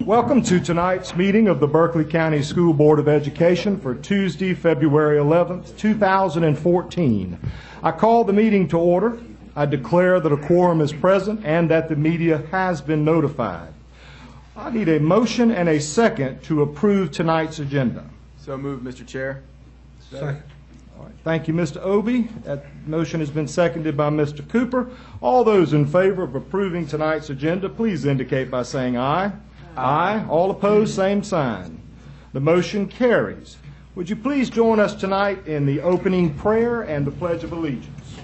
Welcome to tonight's meeting of the Berkeley County School Board of Education for Tuesday, February 11th, 2014. I call the meeting to order. I declare that a quorum is present and that the media has been notified. I need a motion and a second to approve tonight's agenda. So moved, Mr. Chair. Second. All right. Thank you, Mr. Obie. That motion has been seconded by Mr. Cooper. All those in favor of approving tonight's agenda, please indicate by saying aye. Aye. All opposed, same sign. The motion carries. Would you please join us tonight in the opening prayer and the Pledge of Allegiance?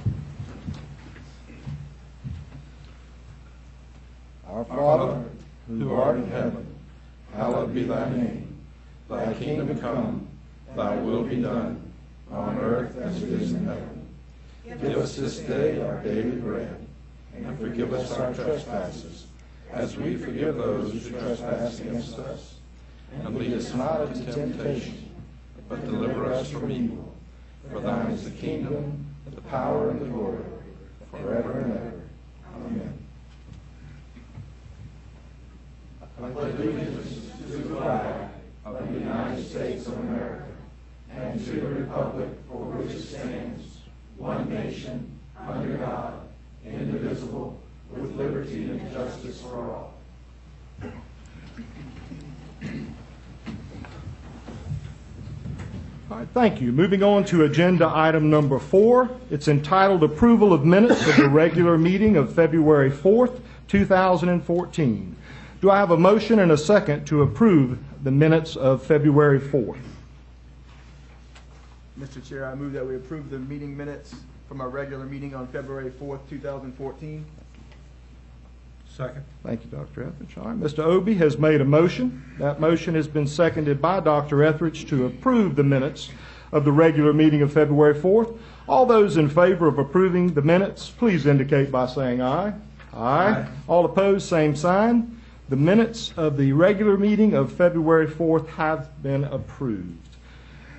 Our Father, who art in heaven, hallowed be thy name. Thy kingdom come, thy will be done, on earth as it is in heaven. Give us this day our daily bread, and forgive us our trespasses, as we forgive those who trespass against us. And lead us not into temptation, but deliver us from evil. For thine is the kingdom, the power, and the glory, forever and ever. Amen. I pledge allegiance to the flag of the United States of America, and to the republic for which it stands, one nation, under God, indivisible, with liberty and justice for all. All right, thank you. Moving on to agenda item number 4. It's entitled Approval of Minutes of the Regular Meeting of February 4th, 2014. Do I have a motion and a second to approve the minutes of February 4th? Mr. Chair, I move that we approve the meeting minutes from our regular meeting on February 4th, 2014. Second. Thank you, Dr. Etheridge. All right, Mr. Obie has made a motion. That motion has been seconded by Dr. Etheridge to approve the minutes of the regular meeting of February 4th. All those in favor of approving the minutes, please indicate by saying aye. Aye. All opposed, same sign. The minutes of the regular meeting of February 4th have been approved.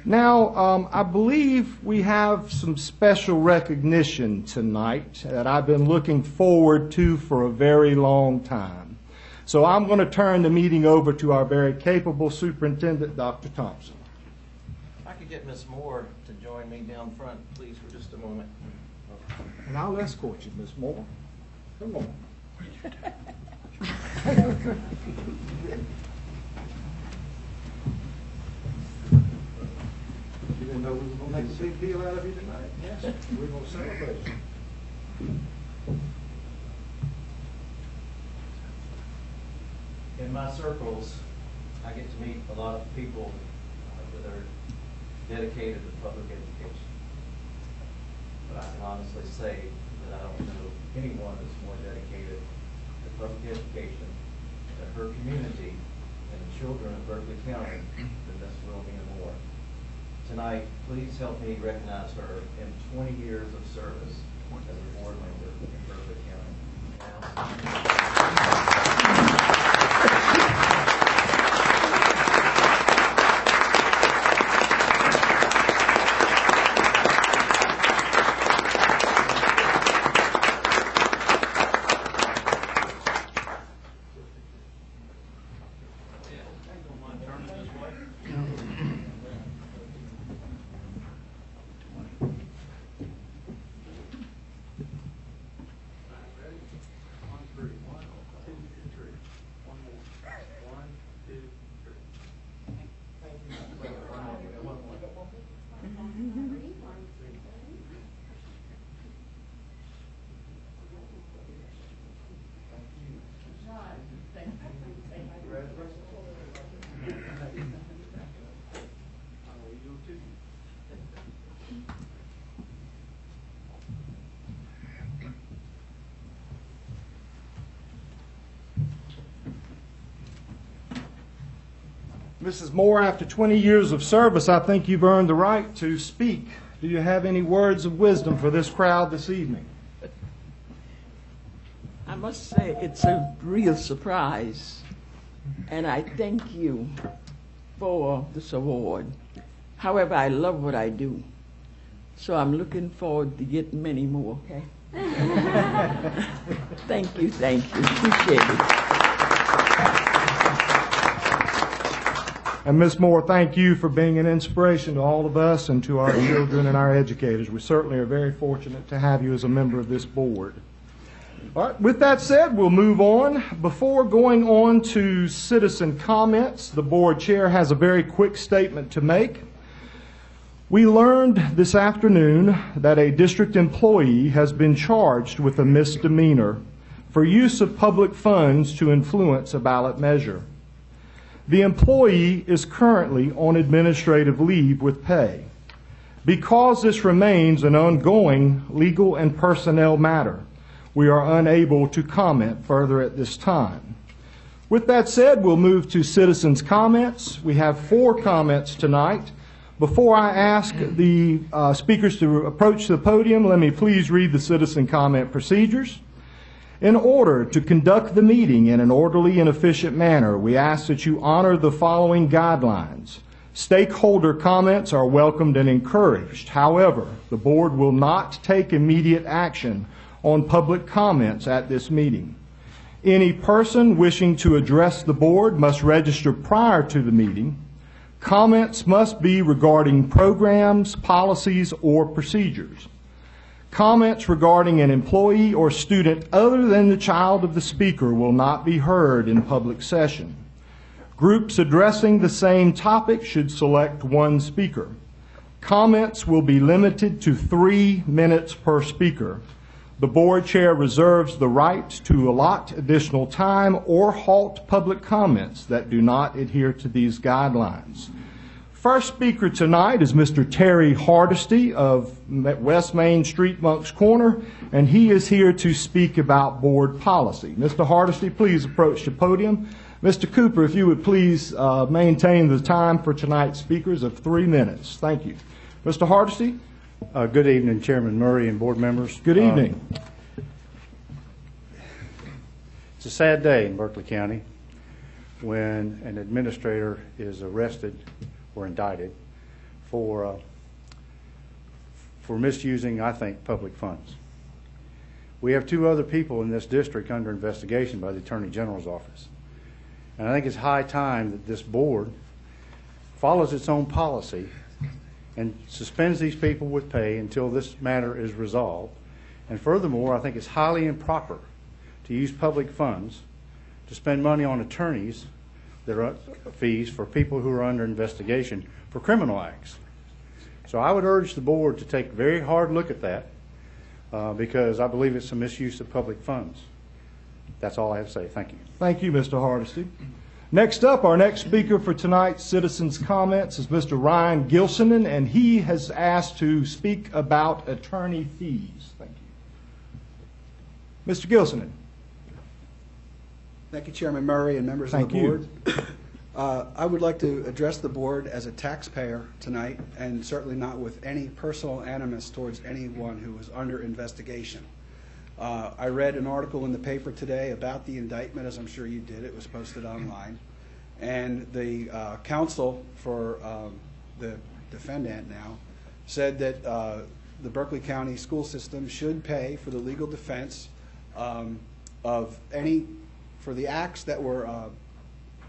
Now, I believe we have some special recognition tonight that I've been looking forward to for a very long time. So I'm going to turn the meeting over to our very capable superintendent, Dr. Thompson. If I could get Ms. Moore to join me down front, please, for just a moment. And I'll escort you, Miss Moore. Come on. You didn't know we were going to make a big deal out of you tonight? Yes. We're going to celebrate you. In my circles, I get to meet a lot of people that are dedicated to public education. But I can honestly say that I don't know anyone that's more dedicated to public education, to her community, and the children of Berkeley County than Ms. Wilmina Moore. Tonight, please help me recognize her in 20 years of service as a board member in Berkeley County. Mrs. Moore, after 20 years of service, I think you've earned the right to speak. Do you have any words of wisdom for this crowd this evening? I must say it's a real surprise, and I thank you for this award. However, I love what I do, so I'm looking forward to getting many more, okay? Thank you, appreciate it. And Ms. Moore, thank you for being an inspiration to all of us and to our children and our educators. We certainly are very fortunate to have you as a member of this board. All right, with that said, we'll move on. Before going on to citizen comments, the board chair has a very quick statement to make. We learned this afternoon that a district employee has been charged with a misdemeanor for use of public funds to influence a ballot measure. The employee is currently on administrative leave with pay. Because this remains an ongoing legal and personnel matter, we are unable to comment further at this time. With that said, we'll move to citizens' comments. We have 4 comments tonight. Before I ask the speakers to approach the podium, let me please read the citizen comment procedures. In order to conduct the meeting in an orderly and efficient manner, we ask that you honor the following guidelines. Stakeholder comments are welcomed and encouraged. However, the board will not take immediate action on public comments at this meeting. Any person wishing to address the board must register prior to the meeting. Comments must be regarding programs, policies, or procedures. Comments regarding an employee or student other than the child of the speaker will not be heard in public session. Groups addressing the same topic should select one speaker. Comments will be limited to 3 minutes per speaker. The board chair reserves the right to allot additional time or halt public comments that do not adhere to these guidelines. First speaker tonight is Mr. Terry Hardesty of West Main Street, Monk's Corner, and he is here to speak about board policy. Mr. Hardesty, please approach the podium. Mr. Cooper, if you would please maintain the time for tonight's speakers of 3 minutes. Thank you. Mr. Hardesty. Good evening, Chairman Murray and board members. Good evening. It's a sad day in Berkeley County when an administrator is arrested or indicted for misusing, I think, public funds. We have 2 other people in this district under investigation by the Attorney General's office. And I think it's high time that this board follows its own policy and suspends these people with pay until this matter is resolved. And furthermore, I think it's highly improper to use public funds to spend money on attorneys that are fees for people who are under investigation for criminal acts. So I would urge the board to take a very hard look at that because I believe it's a misuse of public funds. That's all I have to say. Thank you. Thank you, Mr. Hardesty. Next up, our next speaker for tonight's citizens' comments is Mr. Ryan Gilsonen, and he has asked to speak about attorney fees. Thank you. Mr. Gilsonen. Thank you, Chairman Murray and members of the board. I would like to address the board as a taxpayer tonight, and certainly not with any personal animus towards anyone who is under investigation. I read an article in the paper today about the indictment, as I'm sure you did. It was posted online. And the counsel for the defendant now said that the Berkeley County school system should pay for the legal defense for the acts that were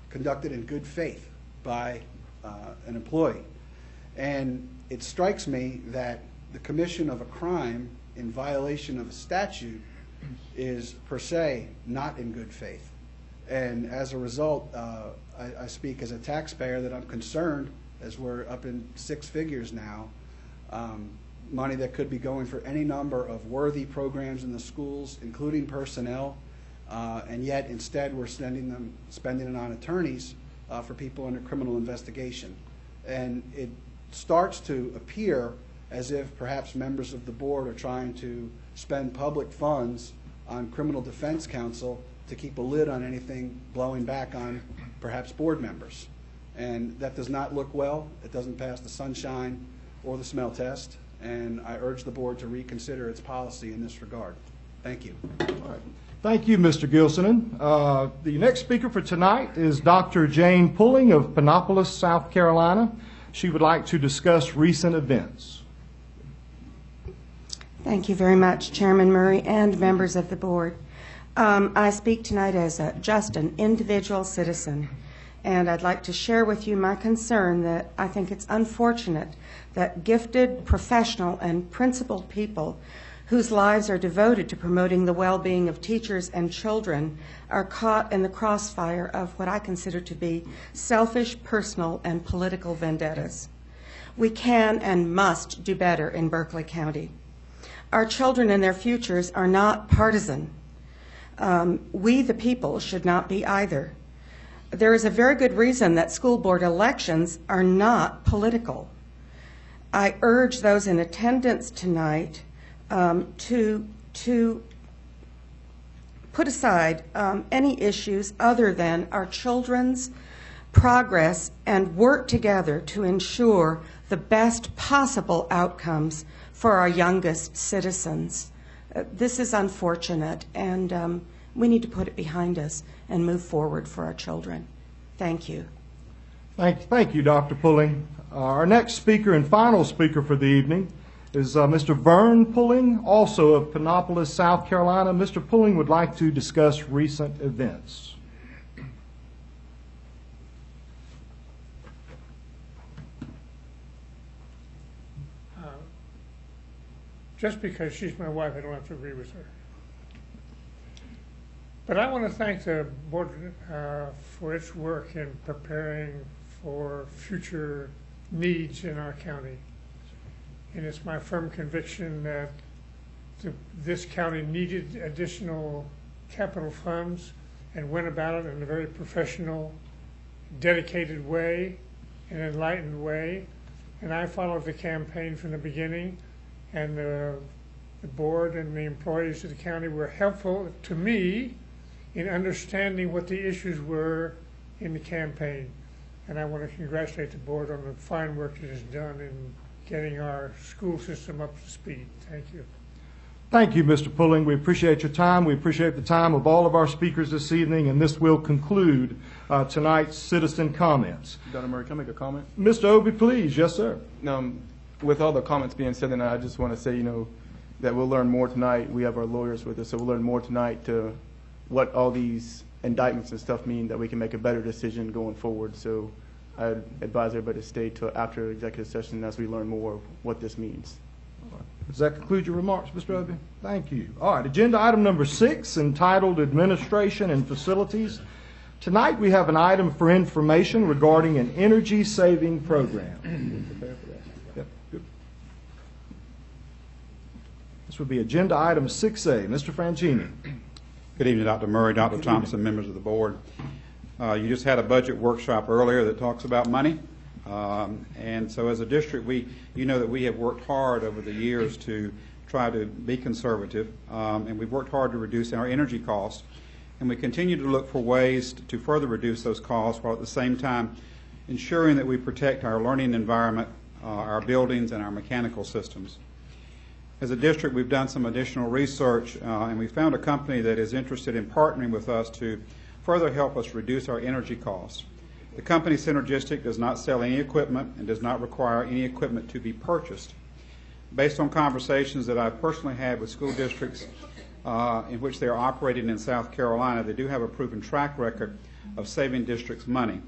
conducted in good faith by an employee. And it strikes me that the commission of a crime in violation of a statute is per se not in good faith. And as a result, I speak as a taxpayer that I'm concerned, as we're up in 6 figures now, money that could be going for any number of worthy programs in the schools, including personnel, and yet instead we're spending it on attorneys for people under criminal investigation. And it starts to appear as if perhaps members of the board are trying to spend public funds on criminal defense counsel to keep a lid on anything blowing back on perhaps board members. And that does not look well. It doesn't pass the sunshine or the smell test. And I urge the board to reconsider its policy in this regard. Thank you. All right. Thank you, Mr. Gilsonen. The next speaker for tonight is Dr. Jane Pulling of Panopolis, South Carolina. She would like to discuss recent events. Thank you very much, Chairman Murray and members of the board. I speak tonight as just an individual citizen, And I'd like to share with you my concern that I think it's unfortunate that gifted, professional, and principled people whose lives are devoted to promoting the well-being of teachers and children are caught in the crossfire of what I consider to be selfish, personal, and political vendettas. We can and must do better in Berkeley County. Our children and their futures are not partisan. We, the people, should not be either. There is a very good reason that school board elections are not political. I urge those in attendance tonight to put aside any issues other than our children's progress and work together to ensure the best possible outcomes for our youngest citizens. This is unfortunate, and we need to put it behind us and move forward for our children. Thank you. Thank you, Dr. Pulling. Our next speaker and final speaker for the evening is Mr. Vern Pulling, also of Panopolis, South Carolina. Mr. Pulling would like to discuss recent events. Just because she's my wife, I don't have to agree with her. But I want to thank the board for its work in preparing for future needs in our county. And it's my firm conviction that this county needed additional capital funds and went about it in a very professional, dedicated way, an enlightened way. And I followed the campaign from the beginning, and the board and the employees of the county were helpful to me in understanding what the issues were in the campaign. And I want to congratulate the board on the fine work it has done in getting our school system up to speed. Thank you. Thank you, Mr. Pulling. We appreciate your time. We appreciate the time of all of our speakers this evening, and this will conclude tonight's citizen comments. Dr. Murray, can I make a comment? Mr. Obie, please. Yes, sir. With all the comments being said, and I just want to say, that we'll learn more tonight. We have our lawyers with us, so we'll learn more tonight to what all these indictments and stuff mean, that we can make a better decision going forward. So I advise everybody to stay till after executive session as we learn more of what this means. Does that conclude your remarks, Mr. Obie? Thank you. All right, agenda item number 6, entitled Administration and Facilities. Tonight we have an item for information regarding an energy-saving program. Yep, good. This would be agenda item 6A. Mr. Francini. Good evening, Dr. Murray, Dr. Thompson, members of the board. You just had a budget workshop earlier that talks about money. And so as a district, you know that we have worked hard over the years to try to be conservative, and we've worked hard to reduce our energy costs. And we continue to look for ways to further reduce those costs while at the same time ensuring that we protect our learning environment, our buildings, and our mechanical systems. As a district, we've done some additional research, and we found a company that is interested in partnering with us to further help us reduce our energy costs. The company Synergistic does not sell any equipment and does not require any equipment to be purchased. Based on conversations that I've personally had with school districts in which they are operating in South Carolina, they do have a proven track record of saving districts money.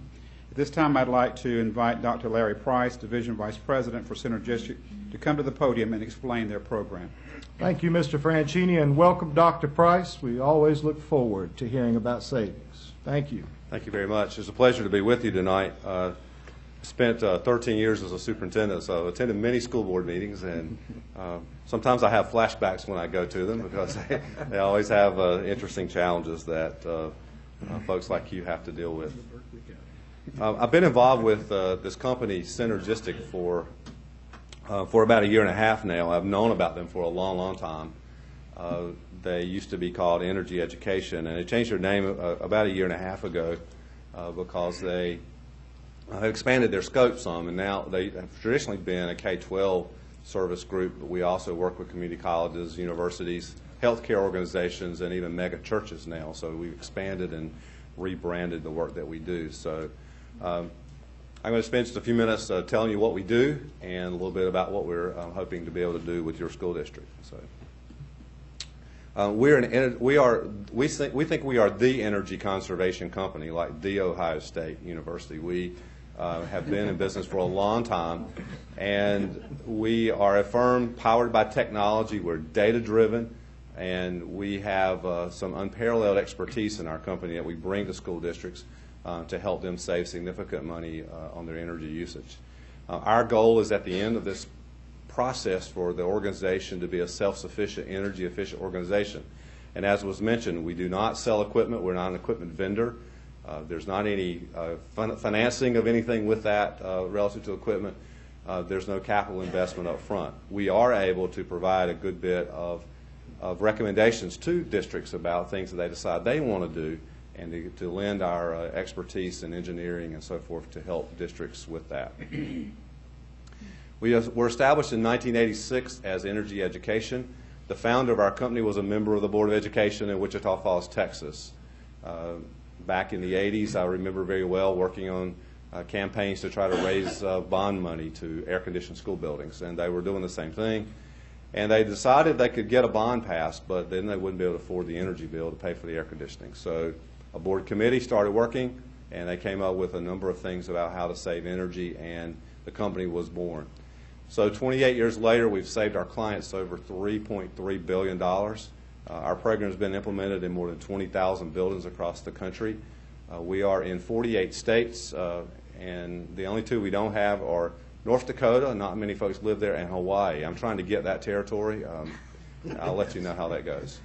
At this time, I'd like to invite Dr. Larry Price, Division Vice President for Synergistic, to come to the podium and explain their program. Thank you, Mr. Francini, and welcome, Dr. Price. We always look forward to hearing about savings. Thank you. Thank you very much. It's a pleasure to be with you tonight. I spent 13 years as a superintendent, so I've attended many school board meetings, and sometimes I have flashbacks when I go to them because they always have interesting challenges that folks like you have to deal with. I've been involved with this company, Synergistic, for about 1.5 years now. I've known about them for a long, long time. They used to be called Energy Education, and they changed their name about 1.5 years ago because they have expanded their scope some, and now they have traditionally been a K-12 service group, but we also work with community colleges, universities, healthcare organizations, and even mega churches now. So we've expanded and rebranded the work that we do. So I'm going to spend just a few minutes telling you what we do and a little bit about what we're hoping to be able to do with your school district. So, We think we are the energy conservation company, like the Ohio State University. We have been in business for a long time, and we are a firm powered by technology. We're data-driven, and we have some unparalleled expertise in our company that we bring to school districts to help them save significant money on their energy usage. Our goal is at the end of this process for the organization to be a self-sufficient, energy-efficient organization. And as was mentioned, we do not sell equipment. We're not an equipment vendor. There's not any financing of anything with that relative to equipment. There's no capital investment up front. We are able to provide a good bit of recommendations to districts about things that they decide they want to do, and to lend our expertise in engineering and so forth to help districts with that. We were established in 1986 as Energy Education. The founder of our company was a member of the Board of Education in Wichita Falls, Texas. Back in the 80s, I remember very well working on campaigns to try to raise bond money to air-conditioned school buildings, and they were doing the same thing. And they decided they could get a bond passed, but then they wouldn't be able to afford the energy bill to pay for the air conditioning. So a board committee started working, and they came up with a number of things about how to save energy, and the company was born. So 28 years later, we've saved our clients over $3.3 billion. Our program has been implemented in more than 20,000 buildings across the country. We are in 48 states, and the only two we don't have are North Dakota, not many folks live there, and Hawaii. I'm trying to get that territory. I'll let you know how that goes.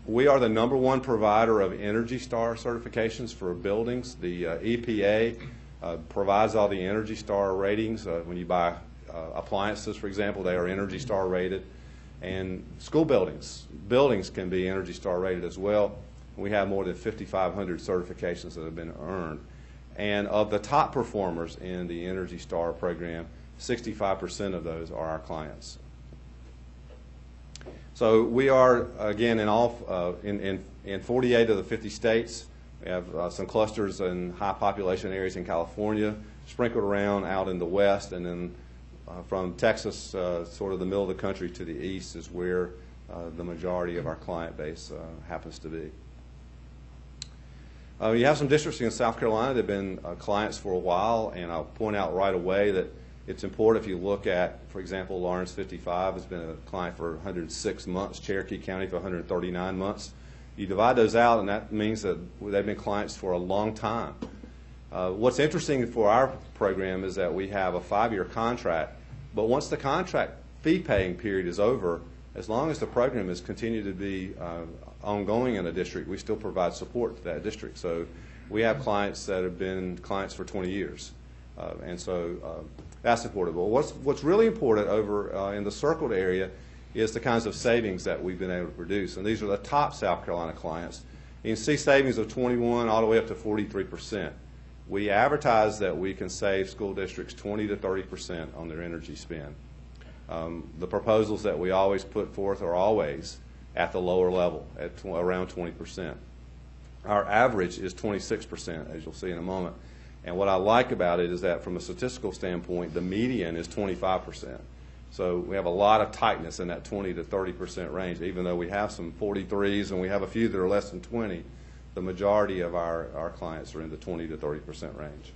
We are the #1 provider of Energy Star certifications for buildings. The EPA provides all the Energy Star ratings. When you buy appliances, for example, they are Energy Star rated. And school buildings can be Energy Star rated as well. We have more than 5,500 certifications that have been earned. And of the top performers in the Energy Star program, 65% of those are our clients. So we are, again, in 48 of the 50 states. We have some clusters in high population areas in California, sprinkled around out in the west, and then from Texas, sort of the middle of the country to the east is where the majority of our client base happens to be. You have some districts in South Carolina that have been clients for a while, and I'll point out right away that it's important if you look at, for example, Lawrence 55 has been a client for 106 months, Cherokee County for 139 months. You divide those out, and that means that they've been clients for a long time. What's interesting for our program is that we have a 5-year contract, but once the contract fee-paying period is over, as long as the program has continued to be ongoing in a district, we still provide support to that district. So we have clients that have been clients for 20 years. And so that's important. But what's really important over in the circled area is the kinds of savings that we've been able to produce. And these are the top South Carolina clients. You can see savings of 21 all the way up to 43%. We advertise that we can save school districts 20 to 30% on their energy spend. The proposals that we always put forth are always at the lower level, at around 20%. Our average is 26%, as you'll see in a moment. And what I like about it is that from a statistical standpoint, the median is 25%. So we have a lot of tightness in that 20 to 30% range, even though we have some 43s and we have a few that are less than 20. The majority of our clients are in the 20 to 30% range.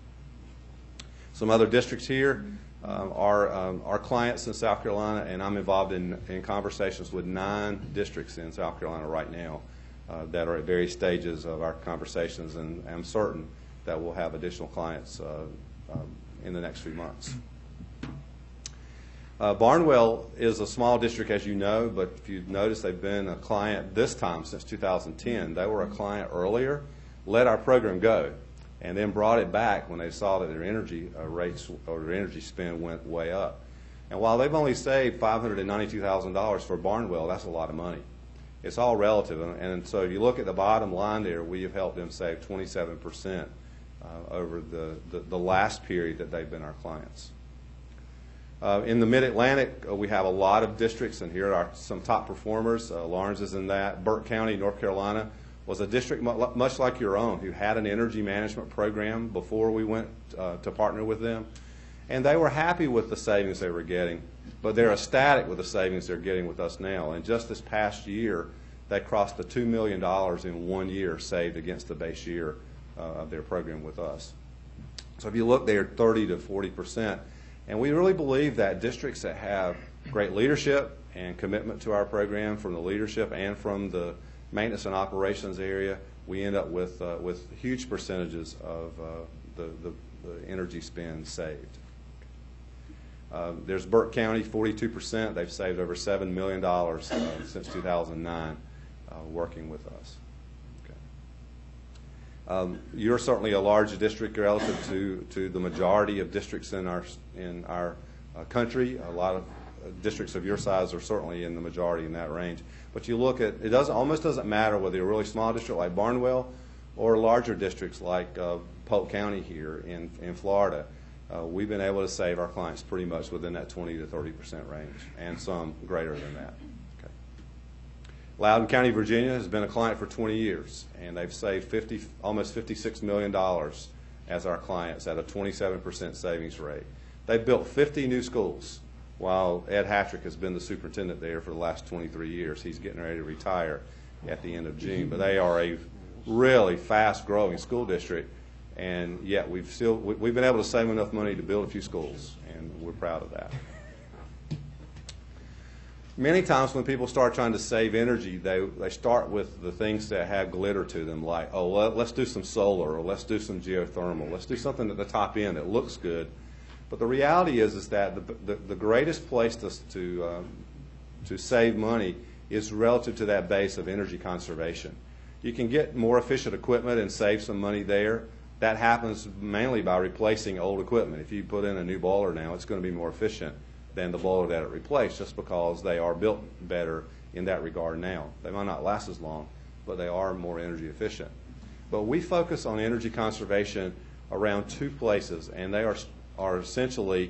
Some other districts here are our clients in South Carolina, and I'm involved in conversations with 9 districts in South Carolina right now that are at various stages of our conversations, and I'm certain that we'll have additional clients in the next few months. Barnwell is a small district, as you know, but if you notice, they've been a client this time since 2010. They were a client earlier, let our program go, and then brought it back when they saw that their energy rates or their energy spend went way up. And while they've only saved $592,000 for Barnwell, that's a lot of money. It's all relative, and so if you look at the bottom line there, we have helped them save 27% over the last period that they've been our clients. In the Mid-Atlantic, we have a lot of districts, and here are some top performers. Lawrence is in that. Burke County, North Carolina, was a district much like your own who had an energy management program before we went to partner with them. And they were happy with the savings they were getting, but they're ecstatic with the savings they're getting with us now. And just this past year, they crossed the $2 million in 1 year saved against the base year of their program with us. So if you look there, 30 to 40%. And we really believe that districts that have great leadership and commitment to our program from the leadership and from the maintenance and operations area, we end up with huge percentages of the energy spend saved. There's Burke County, 42%. They've saved over $7 million since 2009 working with us. Okay. You're certainly a large district relative to the majority of districts in our country. A lot of districts of your size are certainly in the majority in that range. But you look at, it almost doesn't matter whether you're a really small district like Barnwell or larger districts like Polk County here in Florida. We've been able to save our clients pretty much within that 20 to 30% range, and some greater than that. Okay. Loudoun County, Virginia has been a client for 20 years, and they've saved almost $56 million as our clients at a 27% savings rate. They've built 50 new schools, while Ed Hattrick has been the superintendent there for the last 23 years. He's getting ready to retire at the end of June, but they are a really fast-growing school district. And yet we've been able to save enough money to build a few schools, and we're proud of that. Many times when people start trying to save energy, they start with the things that have glitter to them, like, oh, well, let's do some solar, or let's do some geothermal. Let's do something at the top end that looks good. But the reality is that the greatest place to save money is relative to that base of energy conservation. You can get more efficient equipment and save some money there. That happens mainly by replacing old equipment. If you put in a new boiler now, it's going to be more efficient than the boiler that it replaced, just because they are built better in that regard now. They might not last as long, but they are more energy efficient. But we focus on energy conservation around two places, and they are essentially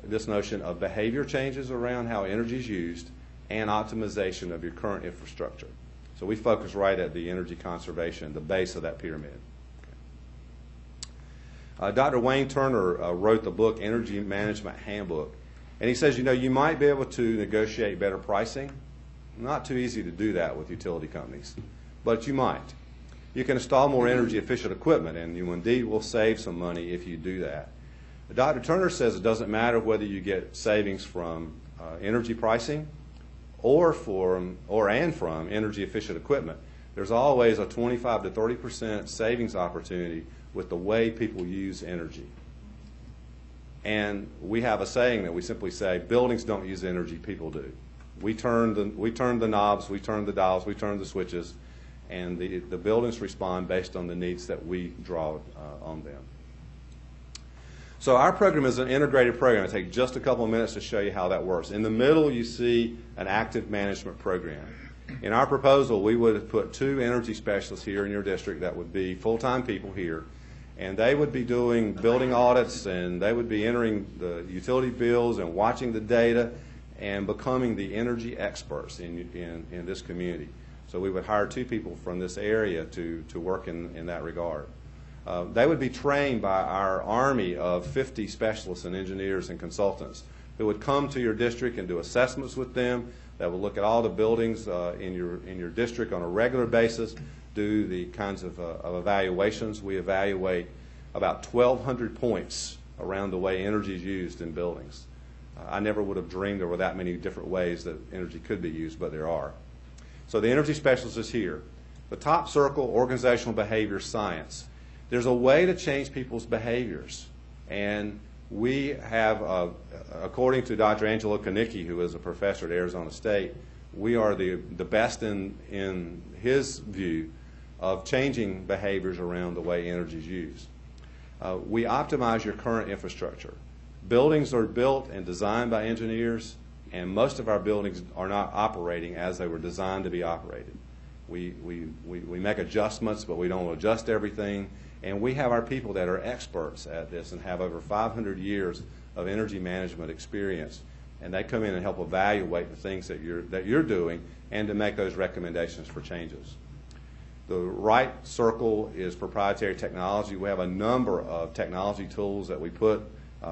this notion of behavior changes around how energy is used and optimization of your current infrastructure. So we focus right at the energy conservation, the base of that pyramid. Dr. Wayne Turner wrote the book Energy Management Handbook, and he says, you might be able to negotiate better pricing. Not too easy to do that with utility companies, but you might. You can install more energy efficient equipment, and you indeed will save some money if you do that. Dr. Turner says it doesn't matter whether you get savings from energy pricing or from energy efficient equipment. There's always a 25 to 30% savings opportunity with the way people use energy. And we have a saying that we simply say, buildings don't use energy, people do. We turn the knobs, we turn the dials, we turn the switches, and the buildings respond based on the needs that we draw on them. So our program is an integrated program. It'll take just a couple of minutes to show you how that works. In the middle, you see an active management program. In our proposal, we would have put 2 energy specialists here in your district that would be full-time people here, and they would be doing building audits, and they would be entering the utility bills and watching the data and becoming the energy experts in this community. So we would hire 2 people from this area to work in that regard. They would be trained by our army of 50 specialists and engineers and consultants who would come to your district and do assessments with them, that would look at all the buildings in your district on a regular basis, do the kinds of evaluations. We evaluate about 1,200 points around the way energy is used in buildings. I never would have dreamed there were that many different ways that energy could be used, but there are. So the energy specialist is here. The top circle, organizational behavior science. There's a way to change people's behaviors. And we have, according to Dr. Angelo Kanicki, who is a professor at Arizona State, we are the best in his view of changing behaviors around the way energy is used. We optimize your current infrastructure. Buildings are built and designed by engineers, and most of our buildings are not operating as they were designed to be operated. We make adjustments, but we don't adjust everything. And we have our people that are experts at this and have over 500 years of energy management experience. And they come in and help evaluate the things that you're doing and to make those recommendations for changes. The right circle is proprietary technology. We have a number of technology tools that we put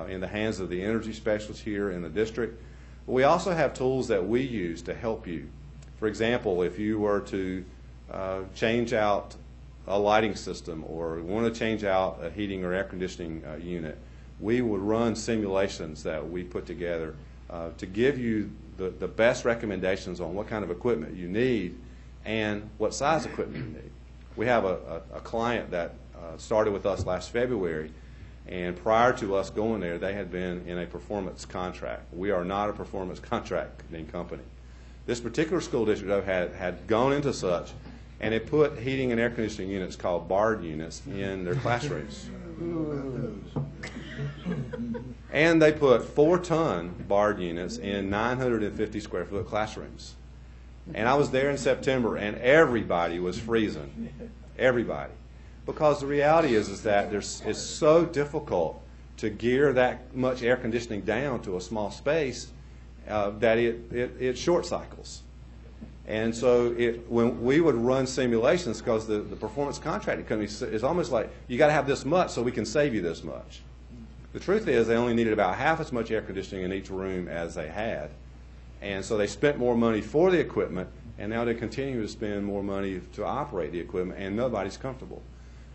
in the hands of the energy specialists here in the district. But we also have tools that we use to help you. For example, if you were to change out a lighting system or want to change out a heating or air conditioning unit, we would run simulations that we put together to give you the best recommendations on what kind of equipment you need and what size equipment you need. We have a client that started with us last February, and prior to us going there, they had been in a performance contract. We are not a performance contracting company. This particular school district, though, had gone into such, and it put heating and air conditioning units called BARD units in their classrooms. And they put 4-ton BARD units in 950 square foot classrooms. And I was there in September, and everybody was freezing. Everybody. Because the reality is that it's so difficult to gear that much air conditioning down to a small space that it short cycles. And so when we would run simulations, because the performance contracting company is almost like, you got to have this much so we can save you this much. The truth is they only needed about half as much air conditioning in each room as they had. And so they spent more money for the equipment, and now they continue to spend more money to operate the equipment, and nobody's comfortable.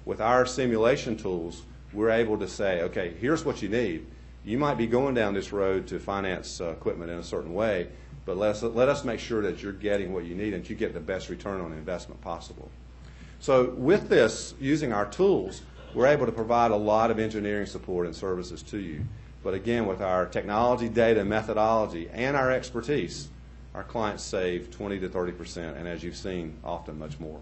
With our simulation tools, we're able to say, okay, here's what you need. You might be going down this road to finance equipment in a certain way, but let us make sure that you're getting what you need and you get the best return on investment possible. So with this, using our tools, we're able to provide a lot of engineering support and services to you. But again, with our technology, data, methodology, and our expertise, our clients save 20 to 30%, and as you've seen, often much more.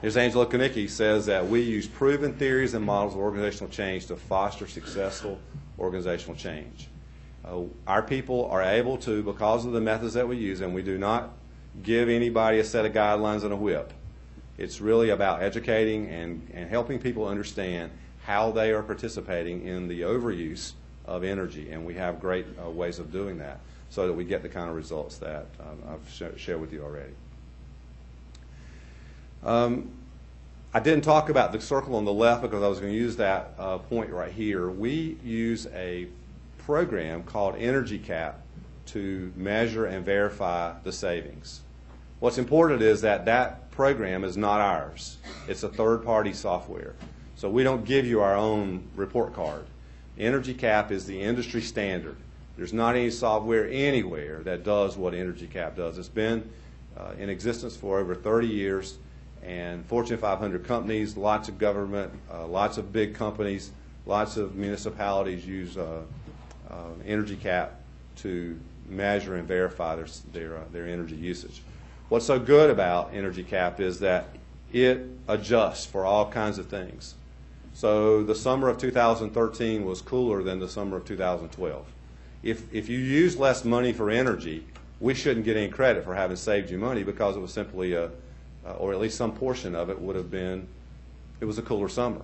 Here's Angela Konicki says that we use proven theories and models of organizational change to foster successful organizational change. Our people are able to, because of the methods that we use, and we do not give anybody a set of guidelines and a whip. It's really about educating and helping people understand how they are participating in the overuse of energy, and we have great ways of doing that so that we get the kind of results that I've shared with you already. I didn't talk about the circle on the left because I was going to use that point right here. We use a program called Energy Cap to measure and verify the savings. What's important is that that program is not ours. It's a third-party software. So we don't give you our own report card. Energy Cap is the industry standard. There's not any software anywhere that does what Energy Cap does. It's been in existence for over 30 years, and Fortune 500 companies, lots of government, lots of big companies, lots of municipalities use Energy Cap to measure and verify their energy usage. What's so good about Energy Cap is that it adjusts for all kinds of things. So the summer of 2013 was cooler than the summer of 2012. If you use less money for energy, we shouldn't get any credit for having saved you money because it was simply or at least some portion of it would have been, it was a cooler summer.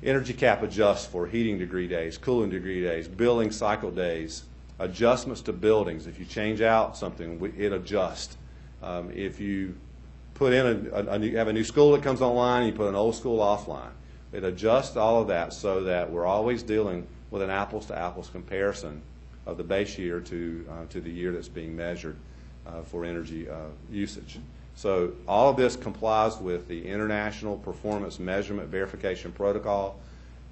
Energy Cap adjusts for heating degree days, cooling degree days, billing cycle days, adjustments to buildings. If you change out something, it adjusts. If you put in you have a new school that comes online, you put an old school offline. It adjusts all of that so that we're always dealing with an apples-to-apples comparison of the base year to the year that's being measured for energy usage. So all of this complies with the International Performance Measurement Verification Protocol,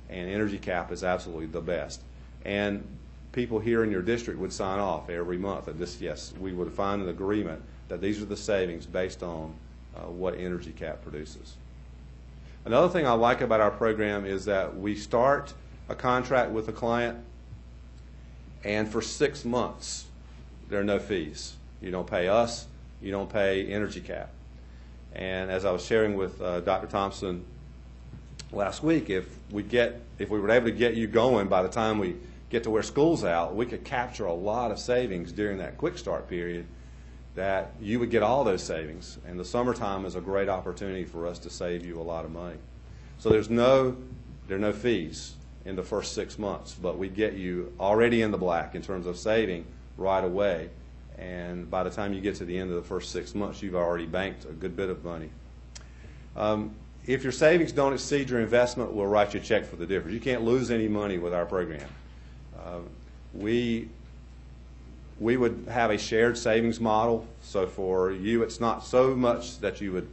and Energy Cap is absolutely the best. And people here in your district would sign off every month that this, yes, we would find an agreement that these are the savings based on what Energy Cap produces. Another thing I like about our program is that we start a contract with a client, and for 6 months there are no fees. You don't pay us, you don't pay Energy Cap. And as I was sharing with Dr. Thompson last week, if we were able to get you going by the time we get to where school's out, we could capture a lot of savings during that quick start period that you would get all those savings. And the summertime is a great opportunity for us to save you a lot of money. So there are no fees in the first 6 months, but we get you already in the black in terms of saving right away. And by the time you get to the end of the first 6 months, you've already banked a good bit of money. if your savings don't exceed your investment, we'll write you a check for the difference. You can't lose any money with our program. We would have a shared savings model. So for you, it's not so much that you would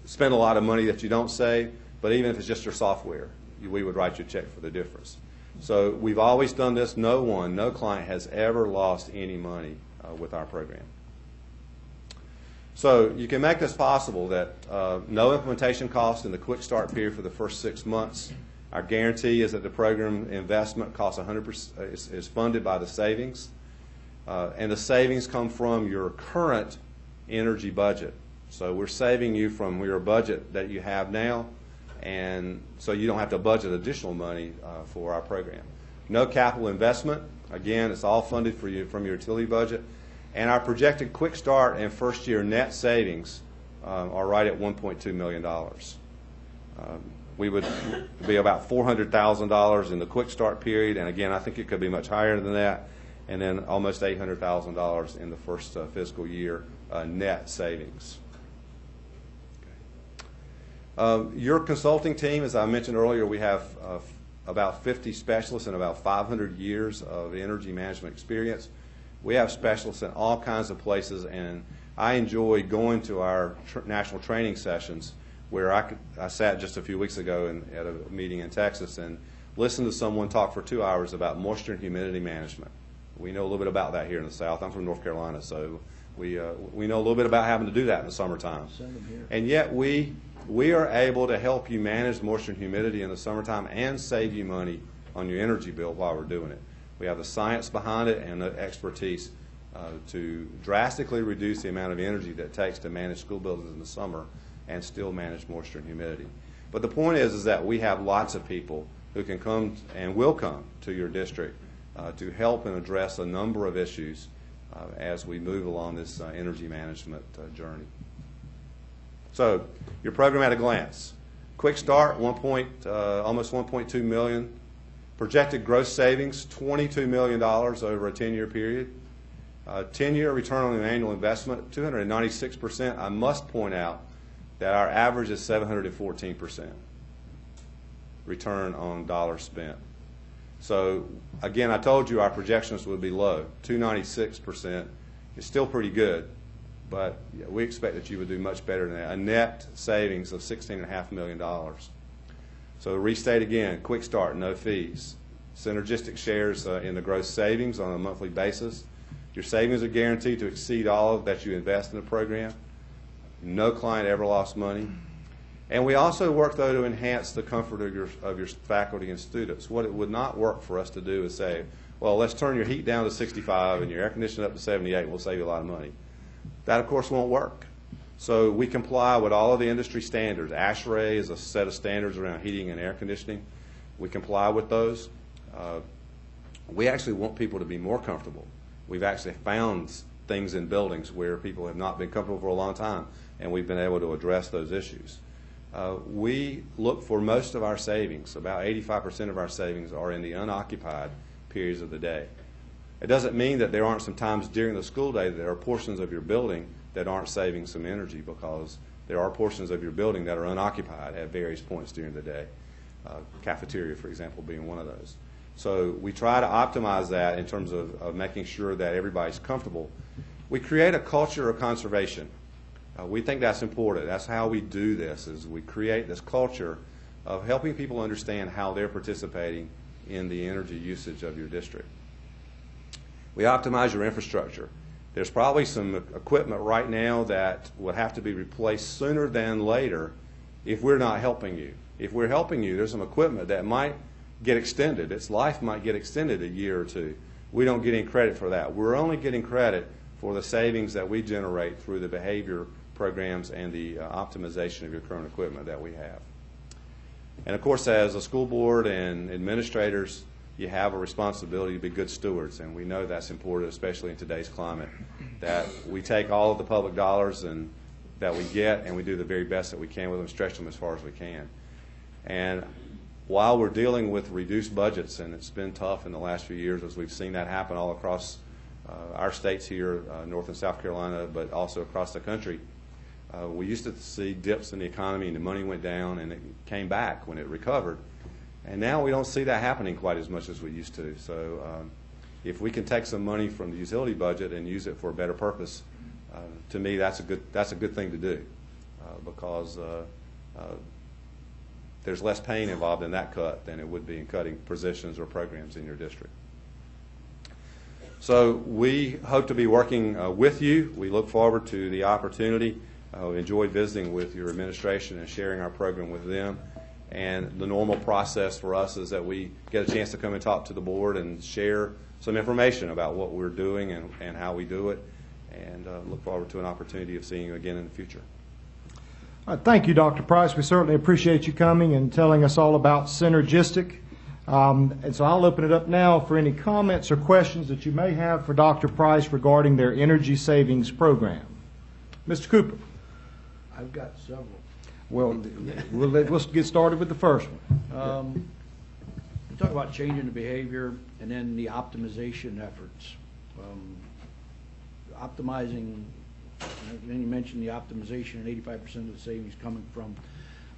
spend a lot of money that you don't save, but even if it's just your software, we would write you a check for the difference. So we've always done this. No client has ever lost any money with our program. So you can make this possible that no implementation cost in the quick start period for the first 6 months. Our guarantee is that the program investment costs 100%, is funded by the savings. And the savings come from your current energy budget. So we're saving you from your budget that you have now, and so you don't have to budget additional money for our program. No capital investment. Again, it's all funded for you from your utility budget. And our projected quick start and first year net savings are right at $1.2 million. We would be about $400,000 in the quick start period, and again, I think it could be much higher than that, and then almost $800,000 in the first fiscal year net savings. Your consulting team, as I mentioned earlier, we have about 50 specialists and about 500 years of energy management experience. We have specialists in all kinds of places, and I enjoy going to our national training sessions where I sat just a few weeks ago at a meeting in Texas and listened to someone talk for 2 hours about moisture and humidity management. We know a little bit about that here in the South. I'm from North Carolina, so we know a little bit about having to do that in the summertime. And yet we are able to help you manage moisture and humidity in the summertime and save you money on your energy bill while we're doing it. We have the science behind it and the expertise to drastically reduce the amount of energy that it takes to manage school buildings in the summer and still manage moisture and humidity. But the point is that we have lots of people who can come and will come to your district to help and address a number of issues as we move along this energy management journey. So your program at a glance. Quick start, almost $1.2 million. Projected gross savings, $22 million over a 10-year period. 10-year return on an annual investment, 296%. I must point out that our average is 714% return on dollars spent. So again, I told you our projections would be low. 296% is still pretty good, but we expect that you would do much better than that. A net savings of $16.5 million. So to restate again, quick start, no fees. Synergistic shares in the gross savings on a monthly basis. Your savings are guaranteed to exceed all that you invest in the program. No client ever lost money. And we also work, though, to enhance the comfort of your faculty and students. What it would not work for us to do is say, well, let's turn your heat down to 65 and your air conditioning up to 78, we'll save you a lot of money. That, of course, won't work. So we comply with all of the industry standards. ASHRAE is a set of standards around heating and air conditioning. We comply with those. We actually want people to be more comfortable. We've actually found things in buildings where people have not been comfortable for a long time, and we've been able to address those issues. We look for most of our savings. About 85% of our savings are in the unoccupied periods of the day. It doesn't mean that there aren't some times during the school day that there are portions of your building that aren't saving some energy, because there are portions of your building that are unoccupied at various points during the day. Cafeteria, for example, being one of those. So we try to optimize that in terms of making sure that everybody's comfortable. We create a culture of conservation. We think that's important. That's how we do this, is we create this culture of helping people understand how they're participating in the energy usage of your district. We optimize your infrastructure. There's probably some equipment right now that would have to be replaced sooner than later if we're not helping you. If we're helping you, there's some equipment that might get extended. Its life might get extended a year or two. We don't get any credit for that. We're only getting credit for the savings that we generate through the behavior programs and the optimization of your current equipment that we have. And of course, as a school board and administrators, you have a responsibility to be good stewards, and we know that's important, especially in today's climate, that we take all of the public dollars that we get and we do the very best that we can with them, stretch them as far as we can. And while we're dealing with reduced budgets, and it's been tough in the last few years as we've seen that happen all across our states here, North and South Carolina, but also across the country, We used to see dips in the economy and the money went down and it came back when it recovered. And now we don't see that happening quite as much as we used to. So if we can take some money from the utility budget and use it for a better purpose, to me that's a good thing to do, because there's less pain involved in that cut than it would be in cutting positions or programs in your district. So we hope to be working with you. We look forward to the opportunity. We enjoyed visiting with your administration and sharing our program with them. And the normal process for us is that we get a chance to come and talk to the board and share some information about what we're doing and how we do it, and look forward to an opportunity of seeing you again in the future. Thank you, Dr. Price. We certainly appreciate you coming and telling us all about Synergistic. And so I'll open it up now for any comments or questions that you may have for Dr. Price regarding their energy savings program. Mr. Cooper. I've got several. Well, let's get started with the first one. You talk about changing the behavior and then the optimization efforts. Optimizing, then you mentioned the optimization and 85% of the savings coming from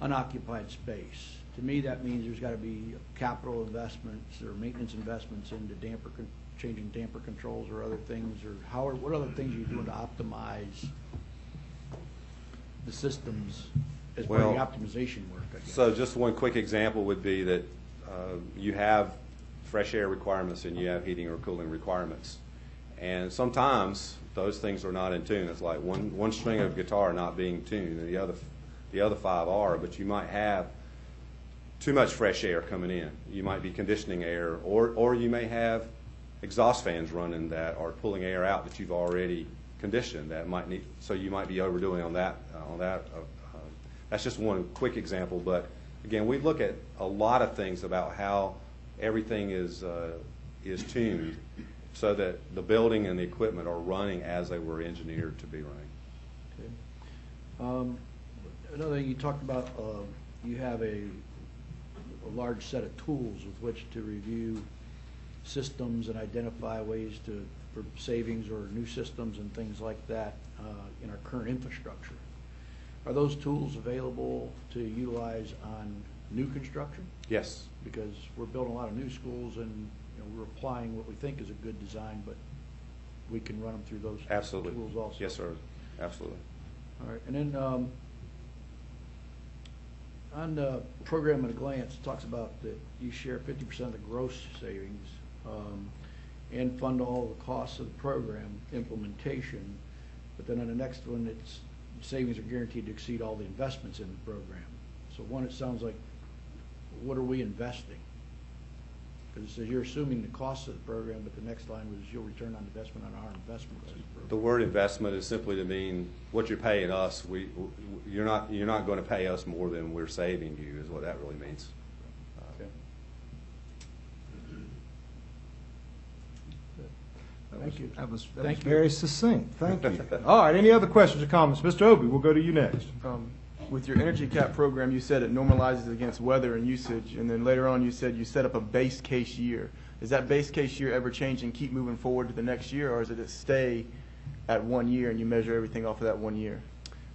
unoccupied space. To me, that means there's got to be capital investments or maintenance investments into changing damper controls or other things, or what other things are you doing to optimize the systems as part of the optimization work, I guess? So just one quick example would be that you have fresh air requirements and you have heating or cooling requirements. And sometimes those things are not in tune. It's like one string of guitar not being tuned and the other five are, but you might have too much fresh air coming in. You might be conditioning air, or you may have exhaust fans running that are pulling air out that you've already conditioned that might need, so you might be overdoing on that. That's just one quick example, but again, we look at a lot of things about how everything is tuned so that the building and the equipment are running as they were engineered to be running. Okay. Another thing you talked about, you have a large set of tools with which to review systems and identify ways for savings or new systems and things like that in our current infrastructure. Are those tools available to utilize on new construction? Yes. Because we're building a lot of new schools and we're applying what we think is a good design, but we can run them through those tools also. Yes, sir. Absolutely. All right. And then on the program at a glance, it talks about that you share 50% of the gross savings and fund all the costs of the program implementation. But then on the next one, it's savings are guaranteed to exceed all the investments in the program. So one, it sounds like, what are we investing? Because it says you're assuming the cost of the program, but the next line was you'll return on investment on our investments in the program. The word investment is simply to mean what you're paying us. You're not going to pay us more than we're saving you, is what that really means. Okay. Thank you. That was Thank you. very succinct. Thank you. All right. Any other questions or comments? Mr. Obie, we'll go to you next. With your energy cap program, you said it normalizes against weather and usage, and then later on you said you set up a base case year. Does that base case year ever change and keep moving forward to the next year, or does it stay at 1 year and you measure everything off of that 1 year?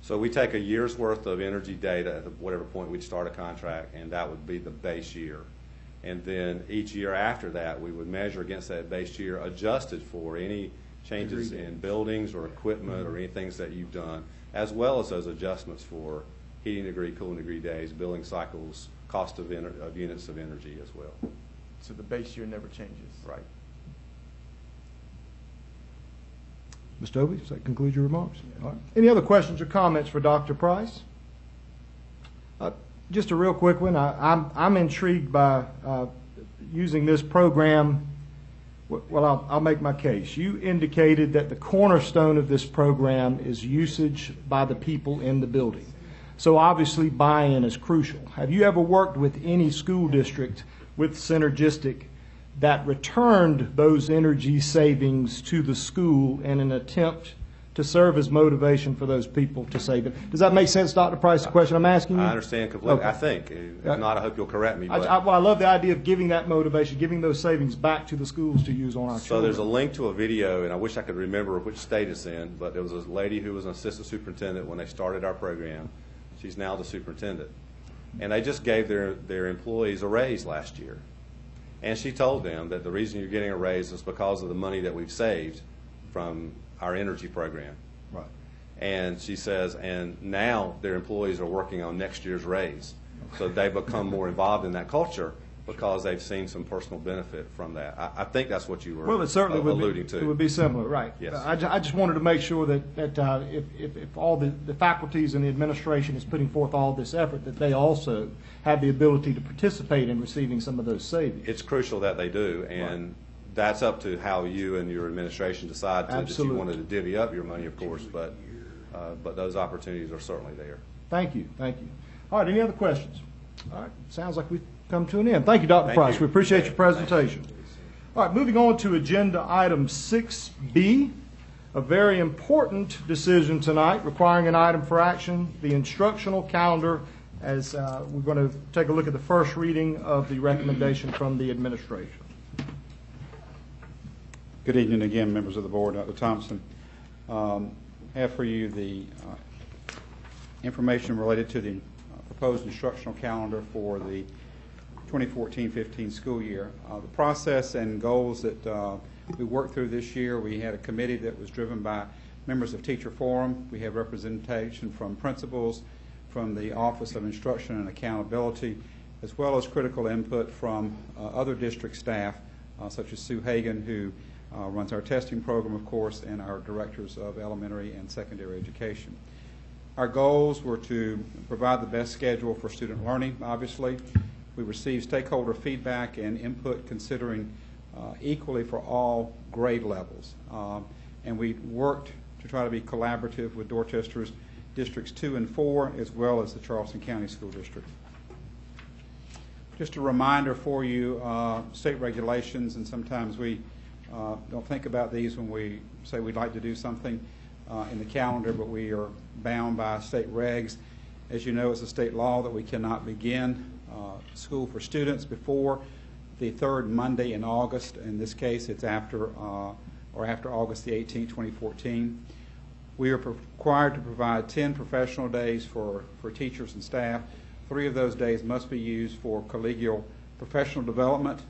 So we take a year's worth of energy data at whatever point we'd start a contract, and that would be the base year. And then each year after that, we would measure against that base year, adjusted for any changes in buildings or equipment or any things that you've done, as well as those adjustments for heating degree, cooling degree days, billing cycles, cost of units of energy as well. So the base year never changes? Right. Mr. Obie, does that conclude your remarks? All right. Any other questions or comments for Dr. Price? Just a real quick one. I'm intrigued by using this program. Well, I'll make my case. You indicated that the cornerstone of this program is usage by the people in the building. So obviously buy-in is crucial. Have you ever worked with any school district with Synergistic that returned those energy savings to the school in an attempt to serve as motivation for those people to save it. Does that make sense, Dr. Price, the question I'm asking you? I understand completely. Okay. I think. If not, I hope you'll correct me. I love the idea of giving that motivation, giving those savings back to the schools to use on our So children. there's a link to a video, and I wish I could remember which state it's in, but there was a lady who was an assistant superintendent when they started our program. She's now the superintendent. And they just gave their employees a raise last year. And she told them that the reason you're getting a raise is because of the money that we've saved from our energy program. Right. And she says, and now their employees are working on next year's raise. So they become more involved in that culture because they've seen some personal benefit from that. I think that's what you were Well, it certainly alluding to. It would be similar, right. Yes. I just wanted to make sure that if all the faculties and the administration is putting forth all this effort, that they also have the ability to participate in receiving some of those savings. It's crucial that they do, and that's up to how you and your administration decide that you wanted to divvy up your money, of course, but those opportunities are certainly there. Thank you. Thank you. All right, any other questions? All right, sounds like we've come to an end. Thank you, Dr. Price. you. We appreciate your presentation. All right, moving on to agenda item 6B, a very important decision tonight requiring an item for action, the instructional calendar, as we're going to take a look at the first reading of the recommendation from the administration. Good evening again, members of the board. Dr. Thompson. I have for you the information related to the proposed instructional calendar for the 2014-15 school year. The process and goals that we worked through this year, we had a committee that was driven by members of Teacher Forum. We have representation from principals, from the Office of Instruction and Accountability, as well as critical input from other district staff, such as Sue Hagan, who runs our testing program, of course, and our directors of elementary and secondary education. Our goals were to provide the best schedule for student learning, obviously. We received stakeholder feedback and input considering equally for all grade levels. And we worked to try to be collaborative with Dorchester's Districts 2 and 4, as well as the Charleston County School District. Just a reminder for you, state regulations, and sometimes we don't think about these when we say we'd like to do something in the calendar, but we are bound by state regs. As you know, it's a state law that we cannot begin school for students before the third Monday in August. In this case, it's after August the 18th, 2014. We are required to provide 10 professional days for teachers and staff. 3 of those days must be used for collegial professional development.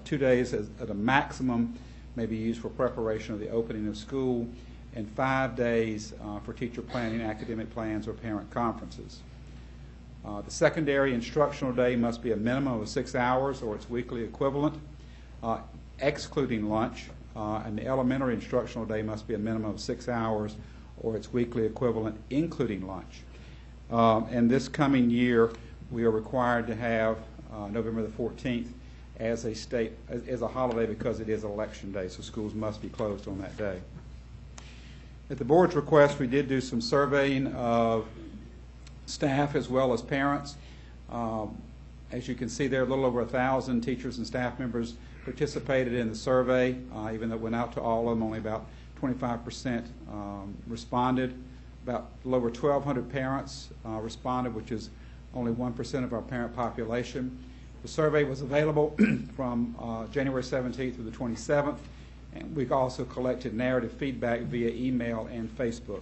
2 days at a maximum may be used for preparation of the opening of school, and 5 days for teacher planning, academic plans, or parent conferences. The secondary instructional day must be a minimum of 6 hours or its weekly equivalent, excluding lunch, and the elementary instructional day must be a minimum of 6 hours or its weekly equivalent, including lunch. And this coming year, we are required to have November the 14th as a holiday because it is election day, so schools must be closed on that day. At the board's request, we did do some surveying of staff as well as parents. As you can see there, a little over 1,000 teachers and staff members participated in the survey. Even though it went out to all of them, only about 25% responded. About a little over 1,200 parents responded, which is only 1% of our parent population. The survey was available from January 17th through the 27th, and we also collected narrative feedback via email and Facebook.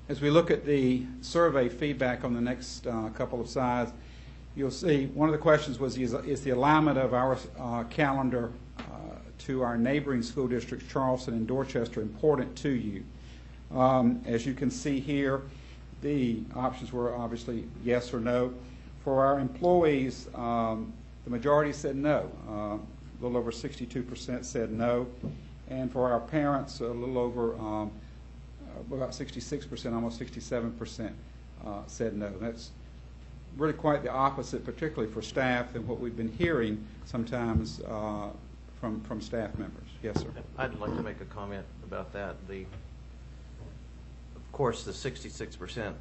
As we look at the survey feedback on the next couple of slides, you'll see one of the questions was, is the alignment of our calendar to our neighboring school districts, Charleston and Dorchester, important to you? As you can see here, the options were obviously yes or no. For our employees, the majority said no. A little over 62% said no. And for our parents, a little over about 66%, almost 67% said no. That's really quite the opposite, particularly for staff, than what we've been hearing sometimes from staff members. Yes, sir. I'd like to make a comment about that. Of course, the 66%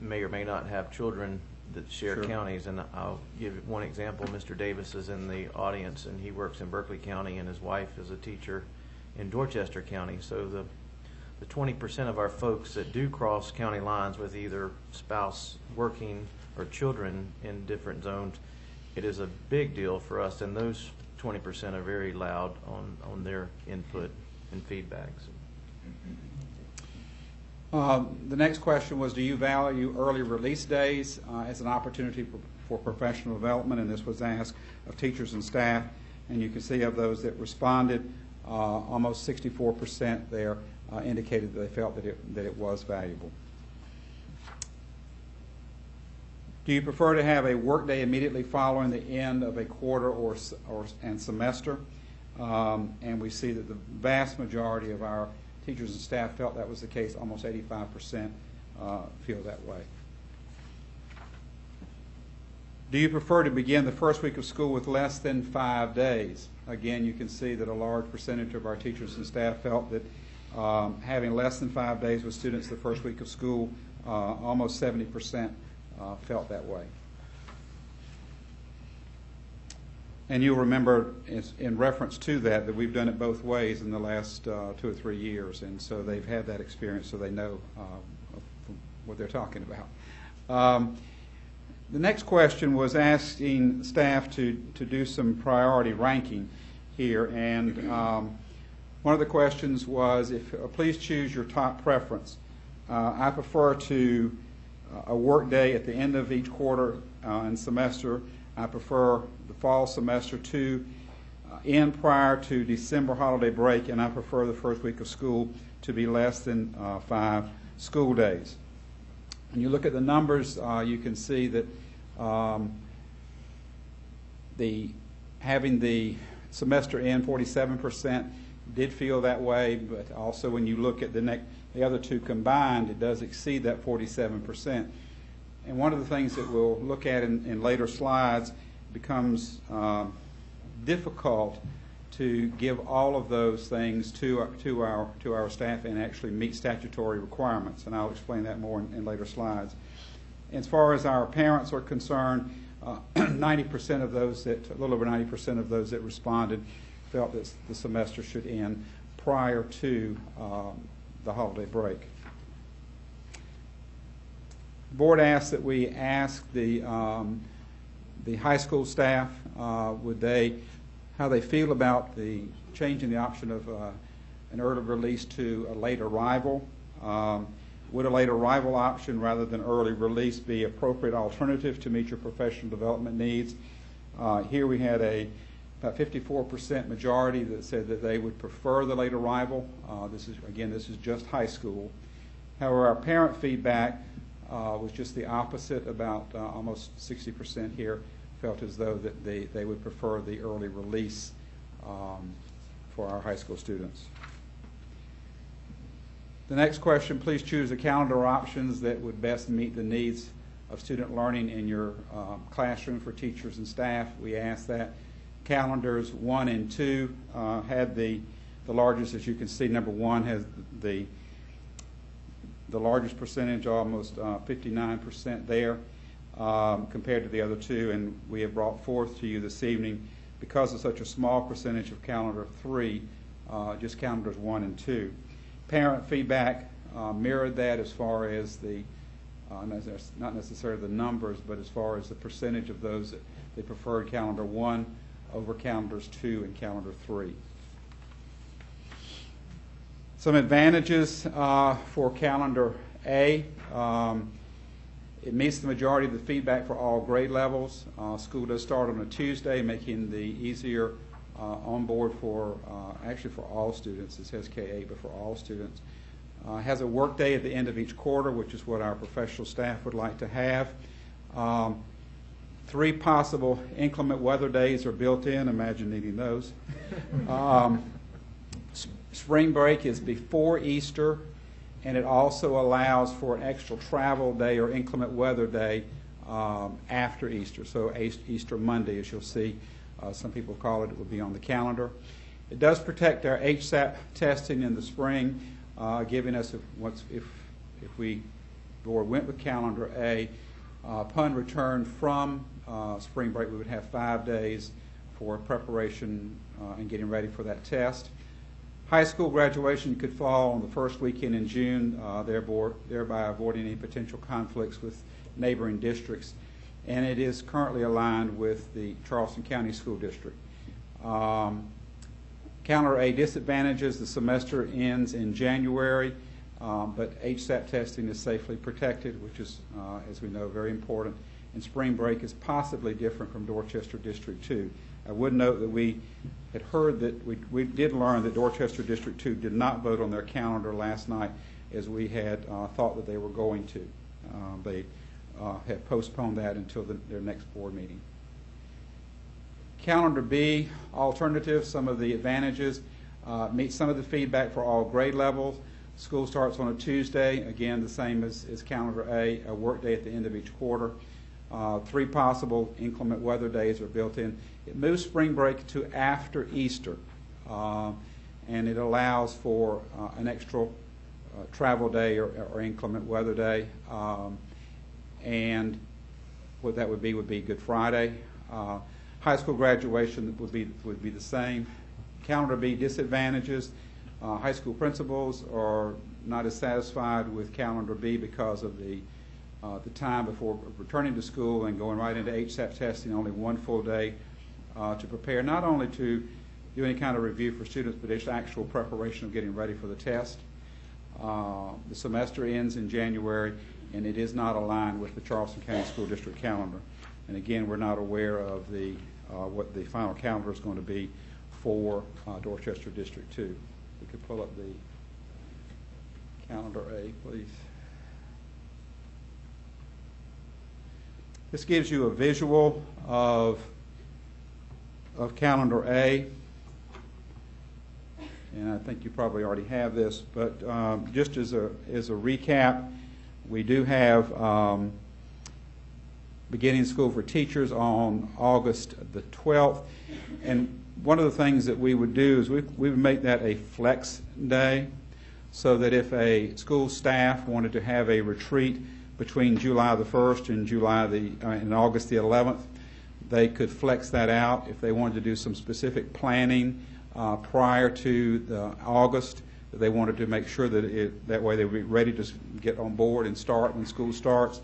may or may not have children that share counties, and I'll give one example. Mr. Davis is in the audience, and he works in Berkeley County, and his wife is a teacher in Dorchester County. So the 20% of our folks that do cross county lines with either spouse working or children in different zones, it is a big deal for us, and those 20% are very loud on their input and feedbacks. The next question was, do you value early release days as an opportunity for professional development? And this was asked of teachers and staff, and you can see of those that responded, almost 64% there indicated that they felt that it was valuable. Do you prefer to have a workday immediately following the end of a quarter and semester? And we see that the vast majority of our teachers and staff felt that was the case. Almost 85% feel that way. Do you prefer to begin the first week of school with less than 5 days? Again, you can see that a large percentage of our teachers and staff felt that having less than 5 days with students the first week of school, almost 70% felt that way. And you'll remember in reference to that we've done it both ways in the last 2 or 3 years, and so they've had that experience, so they know what they're talking about. The next question was asking staff to do some priority ranking here, and one of the questions was, please choose your top preference. I prefer to a work day at the end of each quarter and semester. I prefer the fall semester to end prior to December holiday break, and I prefer the first week of school to be less than 5 school days. When you look at the numbers, you can see that having the semester end, 47% did feel that way, but also when you look at the other two combined, it does exceed that 47%. And one of the things that we'll look at in later slides, becomes difficult to give all of those things to our staff and actually meet statutory requirements, and I'll explain that more in later slides. As far as our parents are concerned, 90% of those a little over 90% of those that responded felt that the semester should end prior to the holiday break. The board asked that we ask the high school staff how they feel about the changing the option of an early release to a late arrival. Would a late arrival option rather than early release be appropriate alternative to meet your professional development needs? Here we had about 54% majority that said that they would prefer the late arrival. This is just high school. However, our parent feedback was just the opposite. About almost 60% here felt as though that they would prefer the early release for our high school students. The next question, please choose the calendar options that would best meet the needs of student learning in your classroom for teachers and staff. We asked that. Calendars 1 and 2 had the largest, as you can see. Number 1 has the largest percentage, almost 59% there, compared to the other two, and we have brought forth to you this evening, because of such a small percentage of calendar 3, just calendars 1 and 2. Parent feedback mirrored that as far as not necessarily the numbers, but as far as the percentage of those that they preferred calendar 1 over calendars 2 and calendar 3. Some advantages for calendar A. It meets the majority of the feedback for all grade levels. School does start on a Tuesday, making the easier on board for actually for all students. It says K-8, but for all students. Has a work day at the end of each quarter, which is what our professional staff would like to have. 3 possible inclement weather days are built in. Imagine needing those. Spring break is before Easter, and it also allows for an extra travel day or inclement weather day after Easter. So Easter Monday, as you'll see, some people call it, it will be on the calendar. It does protect our HSAP testing in the spring, giving us, if we went with calendar A, upon return from spring break, we would have 5 days for preparation and getting ready for that test. High school graduation could fall on the first weekend in June, thereby avoiding any potential conflicts with neighboring districts. And it is currently aligned with the Charleston County School District. Calendar A disadvantages: the semester ends in January, but HSAT testing is safely protected, which is, as we know, very important. And spring break is possibly different from Dorchester District 2. I would note that we had heard that we did learn that Dorchester District 2 did not vote on their calendar last night, as we had thought that they were going to. They have postponed that until their next board meeting. Calendar B, alternatives, some of the advantages, meet some of the feedback for all grade levels. School starts on a Tuesday, again the same as Calendar A, a work day at the end of each quarter. 3 possible inclement weather days are built in. It moves spring break to after Easter, and it allows for an extra travel day or inclement weather day, and what that would be Good Friday. High school graduation would be the same. Calendar B disadvantages: high school principals are not as satisfied with Calendar B because of the time before returning to school and going right into HSAT testing, only 1 full day to prepare, not only to do any kind of review for students, but it's actual preparation of getting ready for the test. The semester ends in January, and it is not aligned with the Charleston County School District calendar. And again, we're not aware of what the final calendar is going to be for Dorchester District 2. We could pull up the calendar A, please. This gives you a visual of calendar A, and I think you probably already have this, but just as a recap, we do have beginning school for teachers on August the 12th, and one of the things that we would do is we would make that a flex day, so that if a school staff wanted to have a retreat between July the 1st and August the 11th, they could flex that out. If they wanted to do some specific planning prior to the August, that they wanted to make sure that that way they would be ready to get on board and start when school starts,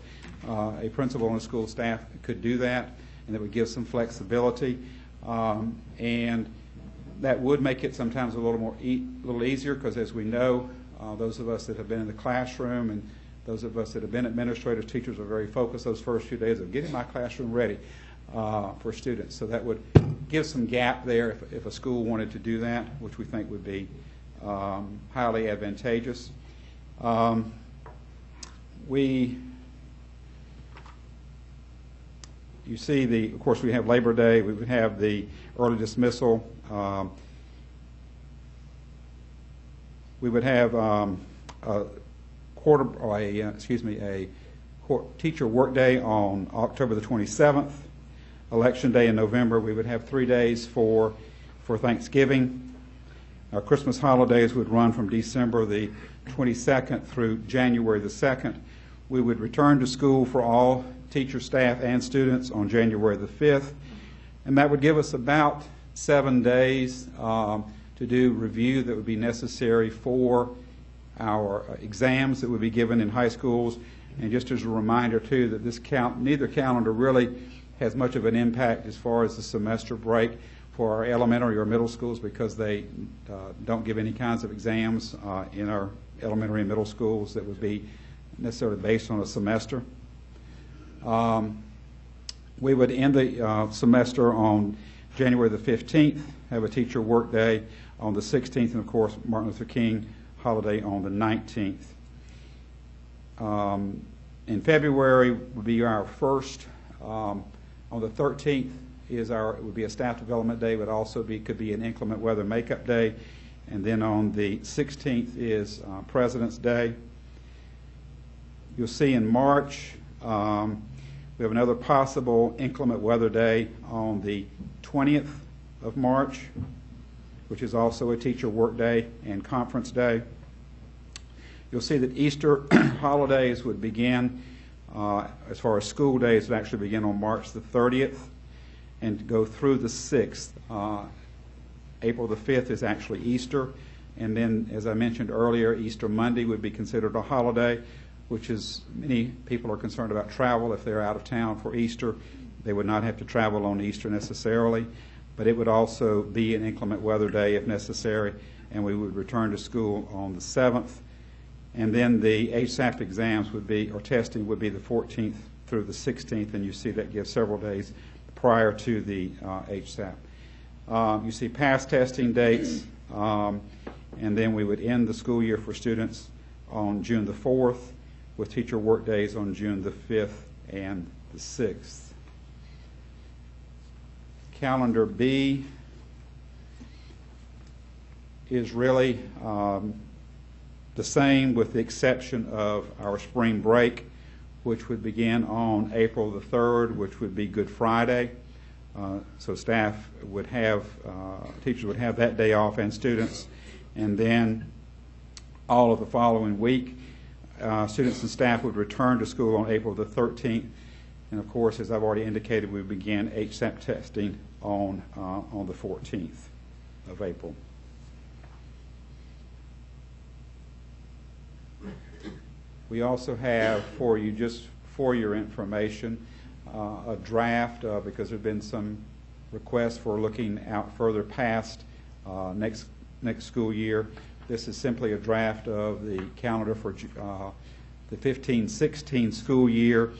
a principal and a school staff could do that, and that would give some flexibility. And that would make it sometimes a little easier, because as we know, those of us that have been in the classroom and those of us that have been administrators, teachers are very focused those first few days of getting my classroom ready for students. So that would give some gap there if a school wanted to do that, which we think would be highly advantageous. You see, of course, we have Labor Day. We would have the early dismissal. We would have a teacher work day on October the 27th. Election Day in November. We would have 3 days for Thanksgiving. Our Christmas holidays would run from December the 22nd through January the 2nd. We would return to school for all teacher, staff, and students on January the 5th. And that would give us about 7 days to do review that would be necessary for our exams that would be given in high schools. And just as a reminder, too, that neither calendar really has much of an impact as far as the semester break for our elementary or middle schools, because they don't give any kinds of exams in our elementary and middle schools that would be necessarily based on a semester. We would end the semester on January the 15th, have a teacher work day on the 16th, and of course Martin Luther King holiday on the 19th. In February would be our first, on the 13th would be a staff development day, but also could be an inclement weather makeup day. And then on the 16th is President's Day. You'll see in March, we have another possible inclement weather day on the 20th of March, which is also a teacher work day and conference day. You'll see that Easter holidays would begin, as far as school days, would actually begin on March the 30th and go through the 6th. April the 5th is actually Easter. And then, as I mentioned earlier, Easter Monday would be considered a holiday, which is, many people are concerned about travel. If they're out of town for Easter, they would not have to travel on Easter necessarily, but it would also be an inclement weather day if necessary, and we would return to school on the 7th. And then the HSAP exams would be, or testing would be the 14th through the 16th, and you see that gives several days prior to the HSAP. You see past testing dates, and then we would end the school year for students on June the 4th, with teacher work days on June the 5th and the 6th. Calendar B is really the same, with the exception of our spring break, which would begin on April the 3rd, which would be Good Friday. So staff would have, teachers would have that day off, and students. And then all of the following week, students and staff would return to school on April the 13th. And of course, as I've already indicated, we begin HSAP testing on the 14th of April. We also have for you, just for your information, a draft, because there have been some requests for looking out further past next school year. This is simply a draft of the calendar for the 15-16 school year.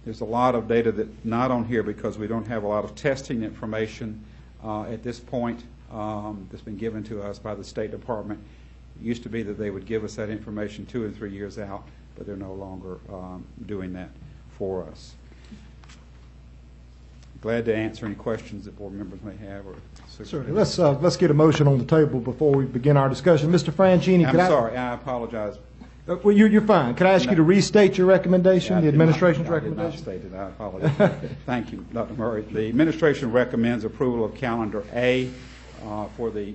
There's a lot of data that's not on here because we don't have a lot of testing information at this point that's been given to us by the State Department. It used to be that they would give us that information 2 and 3 years out, but they're no longer doing that for us. Glad to answer any questions that board members may have. Or certainly. Let's get a motion on the table before we begin our discussion. Mr. Franchini, I'm sorry, I apologize. Well, you're fine. Could I ask you to restate your recommendation, the administration's recommendation? I did not state it. I apologize. Thank you, Dr. Murray. The administration recommends approval of calendar A for the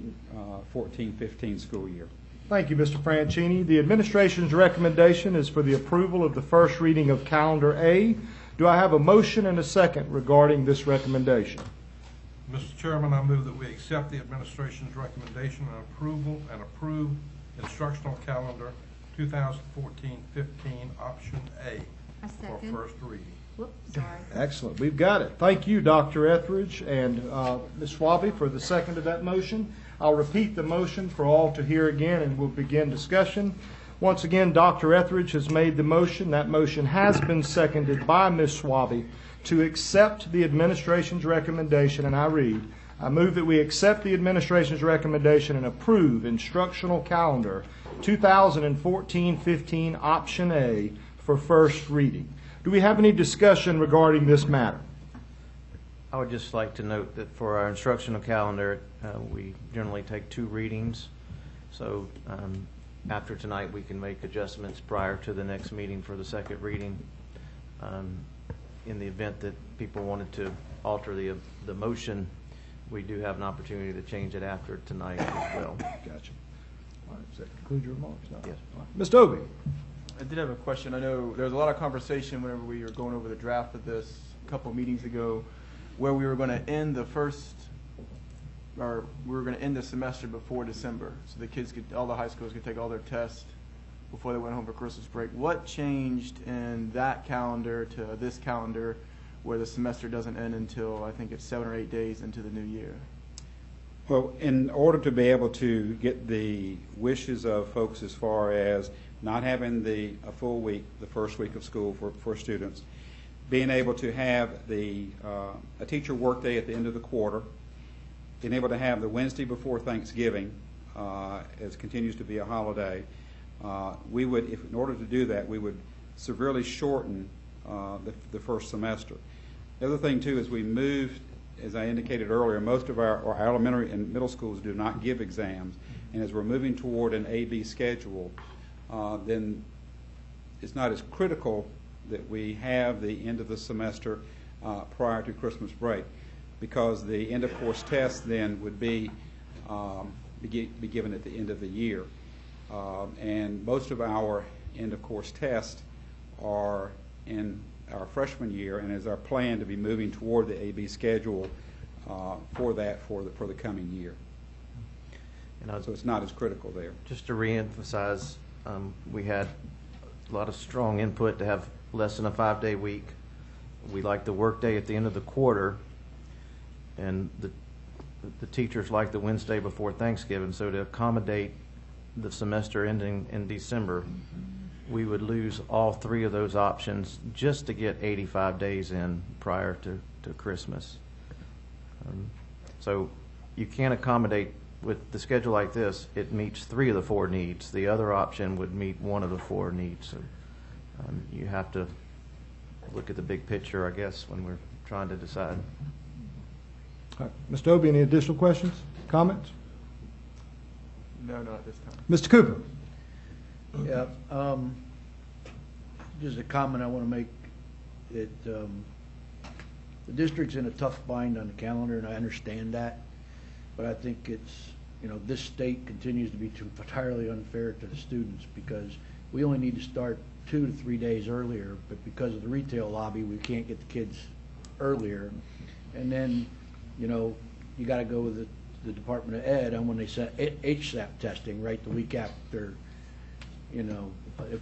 14-15 school year. Thank you, Mr. Franchini. The administration's recommendation is for the approval of the first reading of calendar A. Do I have a motion and a second regarding this recommendation? Mr. Chairman, I move that we accept the administration's recommendation and approve instructional calendar 2014-15, option A, for first reading. Whoops, sorry. Excellent. We've got it. Thank you, Dr. Etheridge and Ms. Schwabe, for the second of that motion. I'll repeat the motion for all to hear again, and we'll begin discussion. Once again, Dr. Etheridge has made the motion. That motion has been seconded by Ms. Schwabe to accept the administration's recommendation, and I read, I move that we accept the administration's recommendation and approve instructional calendar 2014-15, option A, for first reading. Do we have any discussion regarding this matter? I would just like to note that for our instructional calendar, we generally take 2 readings. So after tonight, we can make adjustments prior to the next meeting for the second reading. In the event that people wanted to alter the motion, we do have an opportunity to change it after tonight as well. Gotcha. All right, does that conclude your remarks? No. Yes. Mr. Obey. I did have a question. I know there was a lot of conversation whenever we were going over the draft of this a couple meetings ago, where we were going to end the semester before December, so the kids could, all the high schools could take all their tests before they went home for Christmas break. What changed in that calendar to this calendar, where the semester doesn't end until I think it's 7 or 8 days into the new year? Well, in order to be able to get the wishes of folks as far as not having a full week, the first week of school for students, being able to have a teacher work day at the end of the quarter, being able to have the Wednesday before Thanksgiving, as continues to be a holiday, we would, in order to do that, we would severely shorten the first semester. The other thing too is we moved, as I indicated earlier, most of our elementary and middle schools do not give exams, and as we're moving toward an A-B schedule, then it's not as critical that we have the end of the semester prior to Christmas break, because the end of course test then would be given at the end of the year, and most of our end of course tests are in our freshman year, and is our plan to be moving toward the A-B schedule for the coming year. So it's not as critical there. Just to reemphasize, we had a lot of strong input to have less than a 5-day week. We like the work day at the end of the quarter, and the teachers like the Wednesday before Thanksgiving. So to accommodate the semester ending in December, we would lose all 3 of those options just to get 85 days in prior to Christmas. So you can't accommodate, with the schedule like this, it meets 3 of the 4 needs. The other option would meet 1 of the 4 needs. So you have to look at the big picture, I guess, when we're trying to decide. All right. Mr. Obie, any additional questions, comments? No, not at this time. Mr. Cooper? Yeah, just a comment I want to make, that the district's in a tough bind on the calendar, and I understand that, but I think it's, this state continues to be entirely unfair to the students, because we only need to start 2 to 3 days earlier, but because of the retail lobby, we can't get the kids earlier. And then, you got to go with the Department of Ed on when they set HSAP testing right the week after.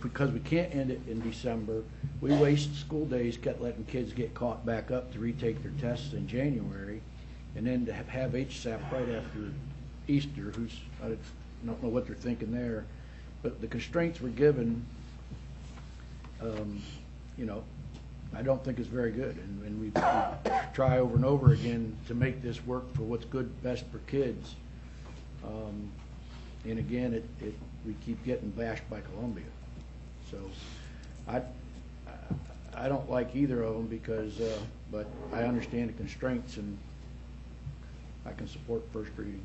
Because we can't end it in December, we waste school days, kept letting kids get caught back up to retake their tests in January, and then to have HSAP right after Easter, I don't know what they're thinking there. But the constraints we're given, I don't think is very good, and we try over and over again to make this work for what's good, best for kids. And again, we keep getting bashed by Columbia. So I don't like either of them, because, but I understand the constraints, and I can support first reading.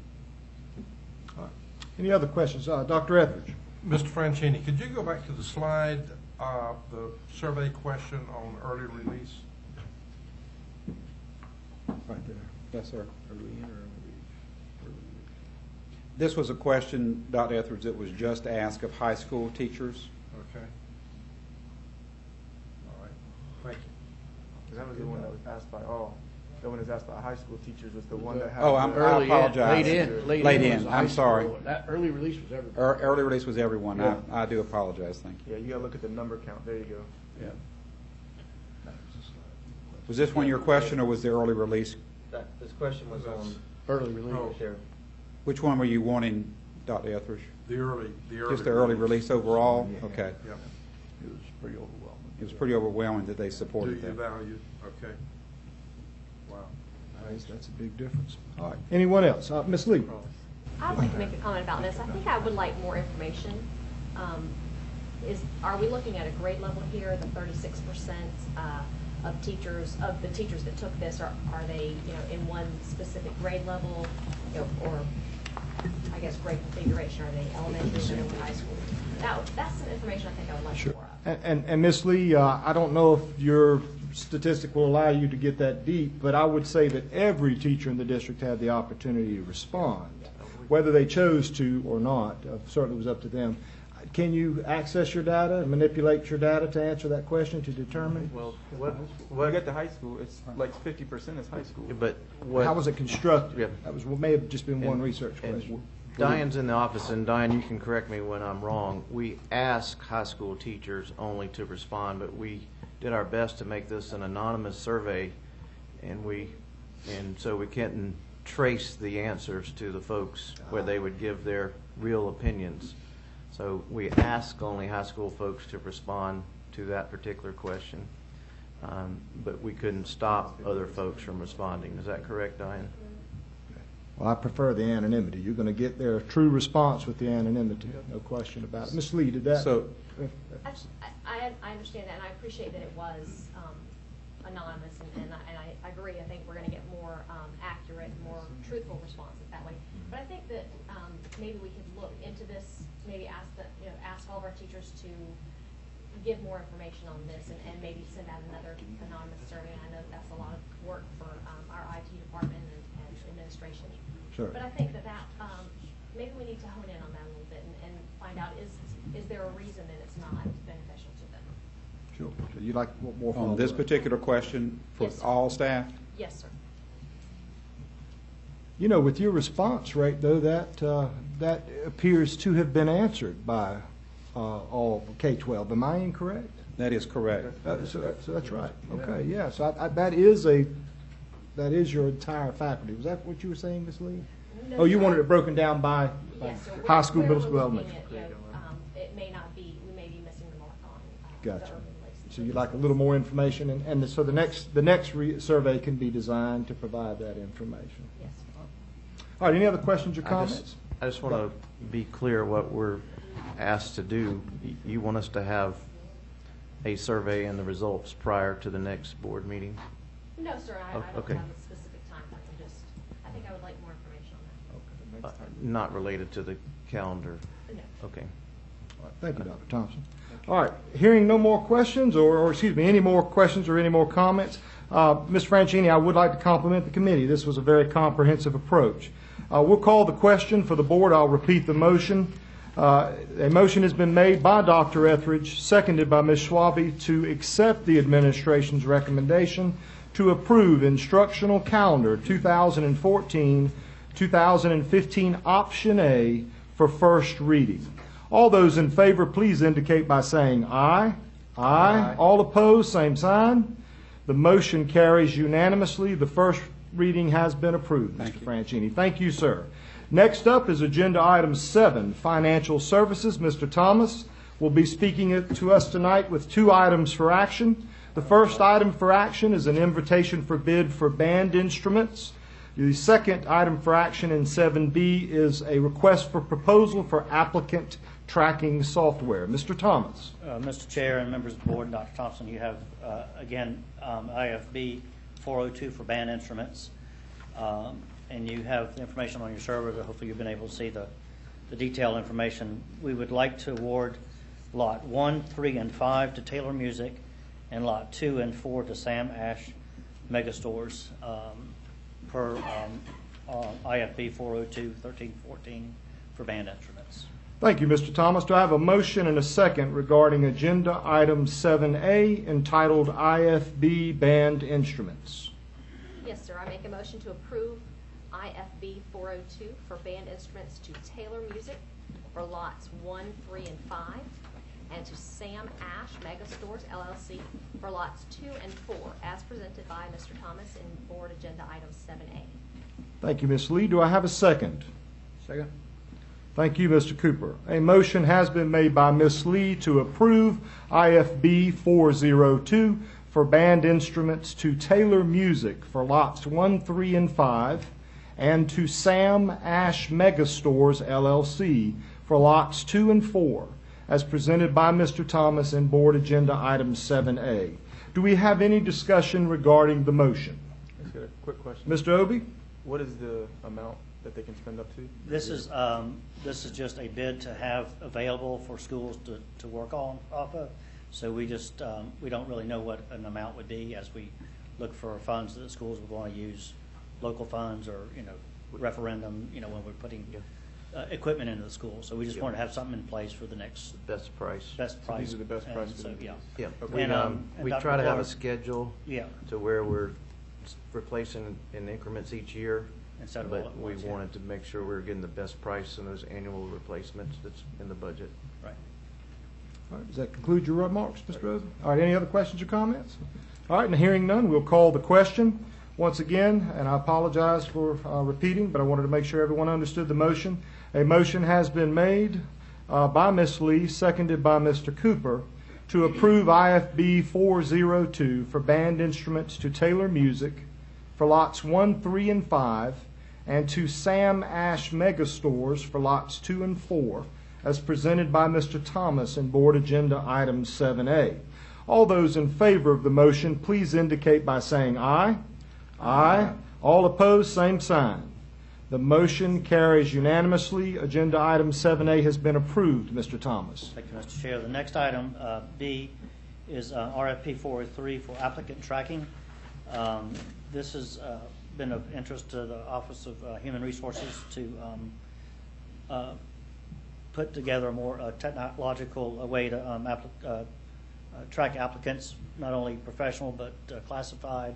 All right. Any other questions? Dr. Etheridge? Mr. Franchini, could you go back to the slide, the survey question on early release? Right there. Yes, sir. This was a question, Dr. Etheridge, that was just asked of high school teachers. Okay. All right. Thank you. Because that was the one that was asked by all. The one that was asked by high school teachers was the one that had. Oh, I apologize. Late in. I'm sorry. That early release was everybody. Early release was everyone. Yeah. I do apologize. Thank you. Yeah, you got to look at the number count. There you go. Yeah. Was this one your question, or was the early release? This question was on Early release. Oh. Which one were you wanting, Dr. Etheridge? The early. Just the early release overall? Okay. Yep. It was pretty overwhelming. It was pretty overwhelming that they Do supported you that. value? Okay. Wow. That's a big difference. All right. Anyone else? Ms. Lee? I'd like to make a comment about this. I think I would like more information. Are we looking at a grade level here? The 36% of the teachers that took this, are they in one specific grade level, or I guess grade configuration? Are they elementary or high school? That's some information I think I would like more of. And Ms. Lee, I don't know if your statistic will allow you to get that deep, but I would say that every teacher in the district had the opportunity to respond, whether they chose to or not. Certainly was up to them. Can you access your data and manipulate your data to answer that question, to determine? Well, when you get to high school, it's like 50% is high school. But How was it constructed? Yeah. That may have just been one research question. Diane's in the office, and Diane, you can correct me when I'm wrong. We ask high school teachers only to respond, but we did our best to make this an anonymous survey, and so we can't trace the answers to the folks where they would give their real opinions. So we ask only high school folks to respond to that particular question, but we couldn't stop other folks from responding. Is that correct, Diane? Well, I prefer the anonymity. You're going to get their true response with the anonymity, no question about it. Ms. Lee, did that? I understand that, and I appreciate that it was anonymous, and I agree. I think we're going to get more accurate, more truthful responses that way. But I think that maybe we could look into this, maybe ask all of our teachers to give more information on this, and maybe send out another anonymous survey. And I know that's a lot of work for our IT department and administration. Sure. But I think that maybe we need to hone in on that a little bit and find out, is there a reason that it's not beneficial to them? Sure. So you'd like more On this particular question for Yes, sir. all staff? Yes, sir. You know, with your response rate, though, that appears to have been answered by all K-12. Am I incorrect? That is correct. So that's right. Okay, yeah. So that is your entire faculty. Was that what you were saying, Ms. Lee? No, Oh, you sir. wanted it broken down by Yes, so high school, where middle we're school, looking elementary. at, it may not be, we may be missing the mark on the Gotcha. urban lakes. So you'd like a little more information, and so the next survey can be designed to provide that information. Yes. All right, any other questions or comments? I just want to be clear what we're asked to do. You want us to have a survey and the results prior to the next board meeting? No, sir, I don't okay. have a specific timeline. I think I would like more information on that. Not related to the calendar? No. Okay. All right, thank you, Dr. Thompson. All right, hearing no more questions, or excuse me, any more questions or any more comments, Ms. Franchini, I would like to compliment the committee. This was a very comprehensive approach. We'll call the question for the board. I'll repeat the motion. A motion has been made by Dr. Etheridge, seconded by Ms. Schwabe, to accept the administration's recommendation to approve instructional calendar 2014-2015 option A for first reading. All those in favor, please indicate by saying aye. Aye. All opposed, same sign. The motion carries unanimously. The first reading has been approved, Mr. Franchini. Thank you, sir. Next up is Agenda Item 7, Financial Services. Mr. Thomas will be speaking to us tonight with 2 items for action. The first item for action is an invitation for bid for band instruments. The second item for action in 7B is a request for proposal for applicant tracking software. Mr. Thomas. Mr. Chair and members of the board, Dr. Thompson, you have, again, IFB 402 for band instruments. And you have the information on your server that hopefully you've been able to see the detailed information. We would like to award Lot 1, 3, and 5 to Taylor Music and Lot 2 and 4 to Sam Ash Megastores per IFB 402-1314 for band instruments. Thank you, Mr. Thomas. Do I have a motion and a second regarding Agenda Item 7A entitled IFB Band Instruments? Yes, sir. I make a motion to approve IFB 402 for band instruments to Taylor Music for lots 1, 3, and 5, and to Sam Ash Megastores LLC for lots 2 and 4, as presented by Mr. Thomas in Board Agenda Item 7A. Thank you, Ms. Lee. Do I have a second? Second. Thank you, Mr. Cooper. A motion has been made by Ms. Lee to approve IFB 402 for band instruments to Taylor Music for lots 1, 3, and 5, and to Sam Ash Megastores LLC for lots 2 and 4, as presented by Mr. Thomas in Board Agenda Item 7A. Do we have any discussion regarding the motion? Let's get a quick question. Mr. Obie? What is the amount that they can spend up to? This is just a bid to have available for schools to work off of. So we just we don't really know what an amount would be as we look for funds that the schools would want to use, local funds or referendum, when we're putting equipment into the school. So we just want to have something in place for the next Best price. best So price. these are the best And prices. so, yeah. Yeah. Okay. And, We Dr. try to have a Clark- schedule Yeah. to where we're replacing in increments each year. Instead of all But at we once, yeah. wanted to make sure we were getting the best price in those annual replacements that's in the budget. Right. All right, does that conclude your remarks, Mr. Rosen? All right, any other questions or comments? All right, and hearing none, we'll call the question. Once again, and I apologize for repeating, but I wanted to make sure everyone understood the motion. A motion has been made by Ms. Lee, seconded by Mr. Cooper, to approve IFB 402 for band instruments to Taylor Music for lots 1, 3, and 5, and to Sam Ash Megastores for lots 2 and 4, as presented by Mr. Thomas in Board Agenda Item 7A. All those in favor of the motion, please indicate by saying aye. Aye. All opposed, same sign. The motion carries unanimously. Agenda Item 7A has been approved, Mr. Thomas. Thank you, Mr. Chair. The next item, B, is RFP 403 for applicant tracking. This has been of interest to the Office of Human Resources to put together a more technological way to track applicants, not only professional but classified.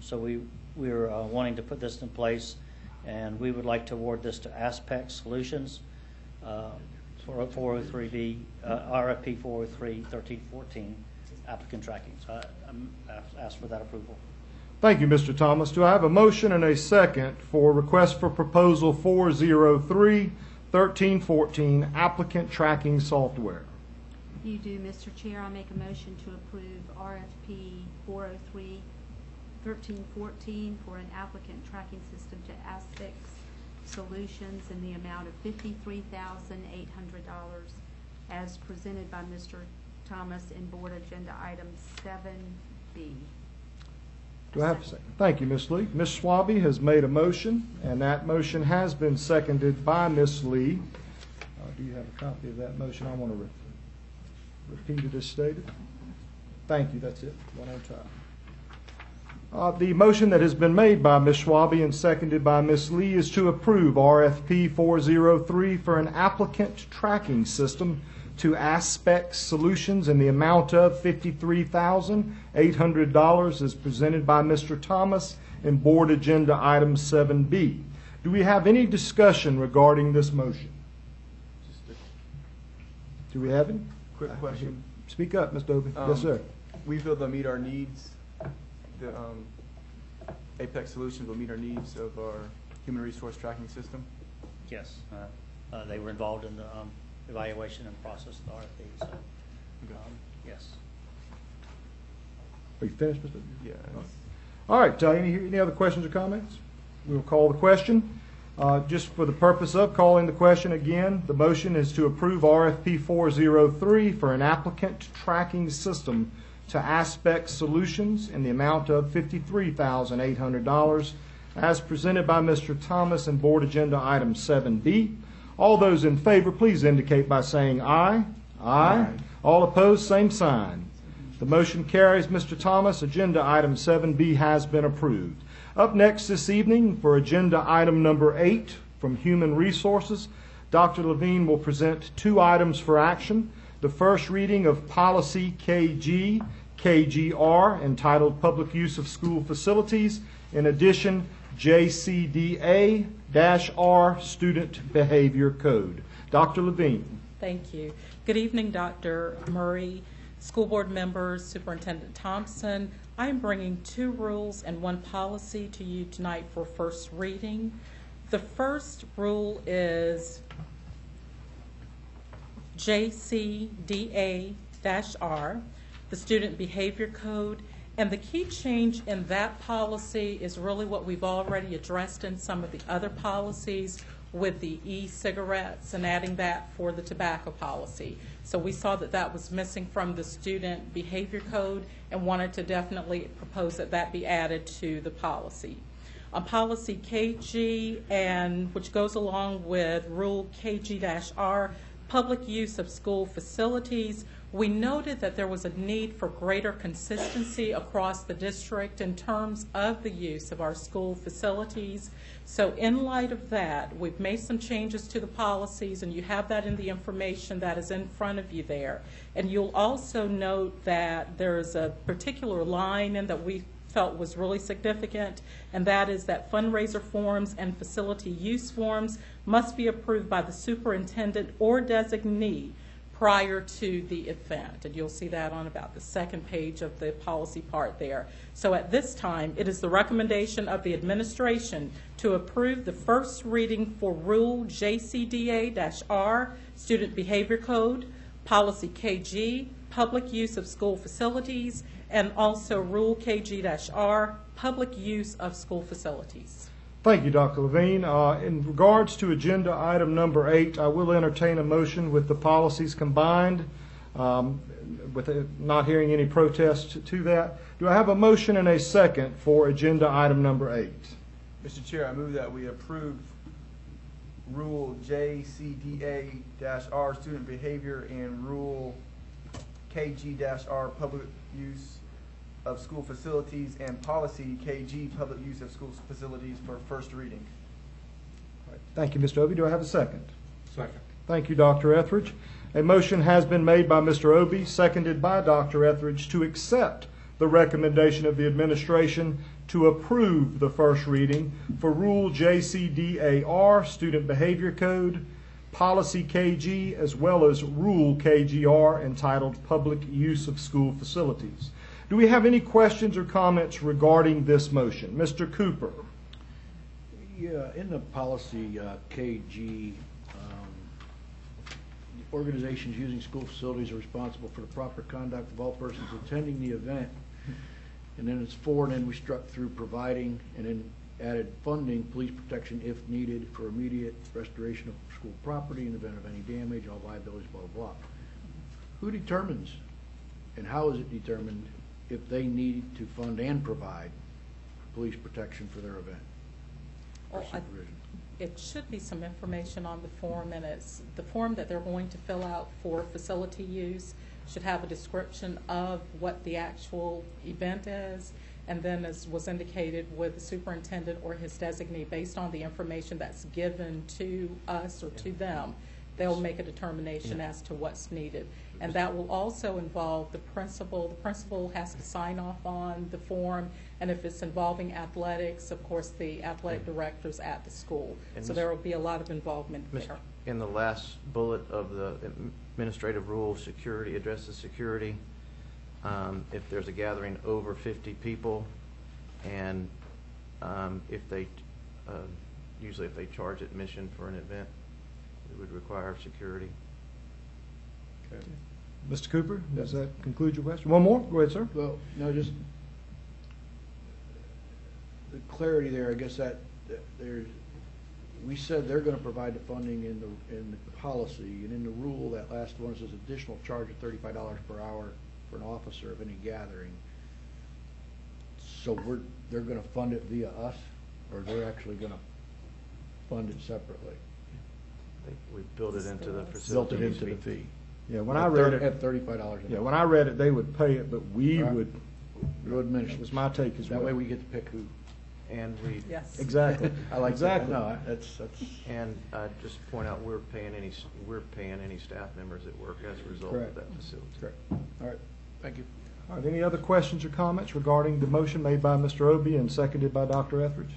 So we're wanting to put this in place. And we would like to award this to Aspect Solutions for 403B, RFP 403-1314 applicant tracking. So I'm asked for that approval. Thank you, Mr. Thomas. Do I have a motion and a second for request for proposal 403-1314 applicant tracking software? You do, Mr. Chair. I make a motion to approve RFP 403-1314 for an applicant tracking system to Aspect Solutions in the amount of $53,800 as presented by Mr. Thomas in Board Agenda Item 7B. Do I have a second? Thank you, Ms. Lee. Ms. Swaby has made a motion, and that motion has been seconded by Ms. Lee. Do you have a copy of that motion? I want to repeat it as stated. Thank you. That's it. One at a time. The motion that has been made by Ms. Swaby and seconded by Ms. Lee is to approve RFP 403 for an applicant tracking system to Aspect Solutions in the amount of $53,800 as presented by Mr. Thomas in Board Agenda Item 7B. Do we have any discussion regarding this motion? Do we have any? Quick question. Speak up, Mr. Obie. Yes, sir. We feel they'll meet our needs. The Apex Solutions will meet our needs of our human resource tracking system. Yes, they were involved in the evaluation and process of the RFP. So, yes. Are you finished, Mr. Yeah. All right. Any other questions or comments? We will call the question. Just for the purpose of calling the question again, the motion is to approve RFP 403 for an applicant tracking system to Aspect Solutions in the amount of $53,800 as presented by Mr. Thomas in Board Agenda Item 7B. All those in favor, please indicate by saying aye. Aye. All opposed, same sign. The motion carries. Mr. Thomas, Agenda Item 7B has been approved. Up next this evening for Agenda Item number 8 from Human Resources, Dr. Levine will present 2 items for action. The first reading of Policy KGR entitled Public Use of School Facilities. In addition, JCDA-R Student Behavior Code. Dr. Levine. Thank you. Good evening, Dr. Murray, school board members, Superintendent Thompson. I am bringing 2 rules and 1 policy to you tonight for first reading. The first rule is JCDA-R, the Student Behavior Code. And the key change in that policy is really what we've already addressed in some of the other policies with the e-cigarettes and adding that for the tobacco policy. So we saw that that was missing from the Student Behavior Code and wanted to definitely propose that that be added to the policy. On Policy KG, and which goes along with Rule KG-R, Public Use of School Facilities, we noted that there was a need for greater consistency across the district in terms of the use of our school facilities. So in light of that, we've made some changes to the policies, and you have that in the information that is in front of you there. And you'll also note that there's a particular line in that we felt was really significant, and that is that fundraiser forms and facility use forms must be approved by the superintendent or designee prior to the event. And you'll see that on about the second page of the policy part there. So at this time, it is the recommendation of the administration to approve the first reading for Rule JCDA-R, Student Behavior Code, Policy KG, Public Use of School Facilities, and also Rule KG-R, Public Use of School Facilities. Thank you, Dr. Levine. In regards to Agenda Item number 8, I will entertain a motion with the policies combined, with not hearing any protest to that. Do I have a motion and a second for Agenda Item number 8? Mr. Chair, I move that we approve Rule JCDA-R Student Behavior and Rule KG-R Public Use of School Facilities and Policy KG Public Use of School Facilities for first reading. Right. Thank you, Mr. Obie. Do I have a second? Second. Thank you, Dr. Etheridge. A motion has been made by Mr. Obie, seconded by Dr. Etheridge, to accept the recommendation of the administration to approve the first reading for Rule JCDAR, Student Behavior Code, Policy KG, as well as Rule KGR entitled Public Use of School Facilities. Do we have any questions or comments regarding this motion? Mr. Cooper. Yeah, in the policy KG, organizations using school facilities are responsible for the proper conduct of all persons attending the event. And then it's forward, and we struck through providing, and then added funding, police protection if needed for immediate restoration of school property in the event of any damage, all liabilities, blah, blah, blah. Who determines, and how is it determined, if they need to fund and provide police protection for their event or supervision? It should be some information on the form, and it's the form that they're going to fill out for facility use should have a description of what the actual event is, and then, as was indicated, with the superintendent or his designee, based on the information that's given to us or to them, they'll make a determination as to what's needed. And that will also involve the principal. The principal has to sign off on the form, and if it's involving athletics, of course, the athletic directors at the school. And so there will be a lot of involvement there. In the last bullet of the administrative rule, security addresses security. If there's a gathering over 50 people, and if they usually if they charge admission for an event, it would require security. Okay. Mr. Cooper, does that conclude your question? One more? Go ahead, sir. Well, no, just the clarity there. I guess that there's. We said they're going to provide the funding in the policy, and in the rule, that last one says additional charge of $35 per hour for an officer of any gathering. So they're going to fund it via us, or they're actually going to fund it separately? We built it into the facility. Built it into the fee. Yeah, when I read it at $35. Yeah, when I read it, they would pay it, but we would administer. Was my take as well. That way we get to pick who. And we yes exactly. I like exactly. That. No, that's. And just point out we're paying any staff members that work as a result Correct. of that facility. Correct. All right. Thank you. All right. Any other questions or comments regarding the motion made by Mr. Obie and seconded by Dr. Etheridge?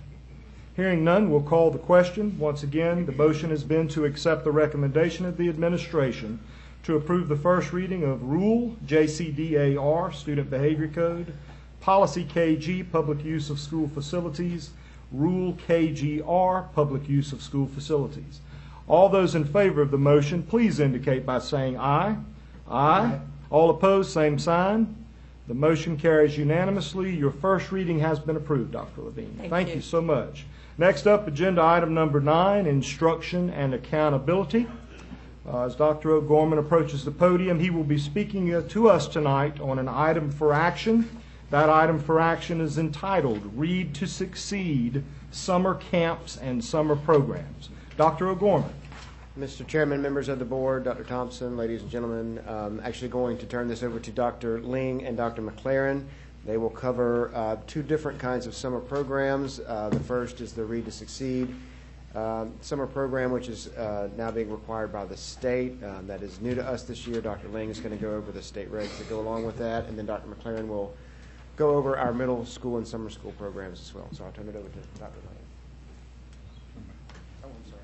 Hearing none, we'll call the question. Once again, the motion has been to accept the recommendation of the administration to approve the first reading of Rule JCDAR, Student Behavior Code, Policy KG, Public Use of School Facilities, Rule KGR, Public Use of School Facilities. All those in favor of the motion, please indicate by saying aye. Aye. All opposed, same sign. The motion carries unanimously. Your first reading has been approved, Dr. Levine. Thank you so much. Next up, agenda item number 9, instruction and accountability. As Dr. O'Gorman approaches the podium, he will be speaking to us tonight on an item for action. That item for action is entitled Read to Succeed, Summer Camps and Summer Programs. Dr. O'Gorman. Mr. Chairman, members of the board, Dr. Thompson, ladies and gentlemen, I'm actually going to turn this over to Dr. Ling and Dr. McLaren. They will cover 2 different kinds of summer programs. The first is the Read to Succeed summer program, which is now being required by the state. That is new to us this year. Dr. Ling is going to go over the state regs that go along with that, and then Dr. McLaren will go over our middle school and summer school programs as well. So I'll turn it over to Dr. Ling. Oh, I'm sorry.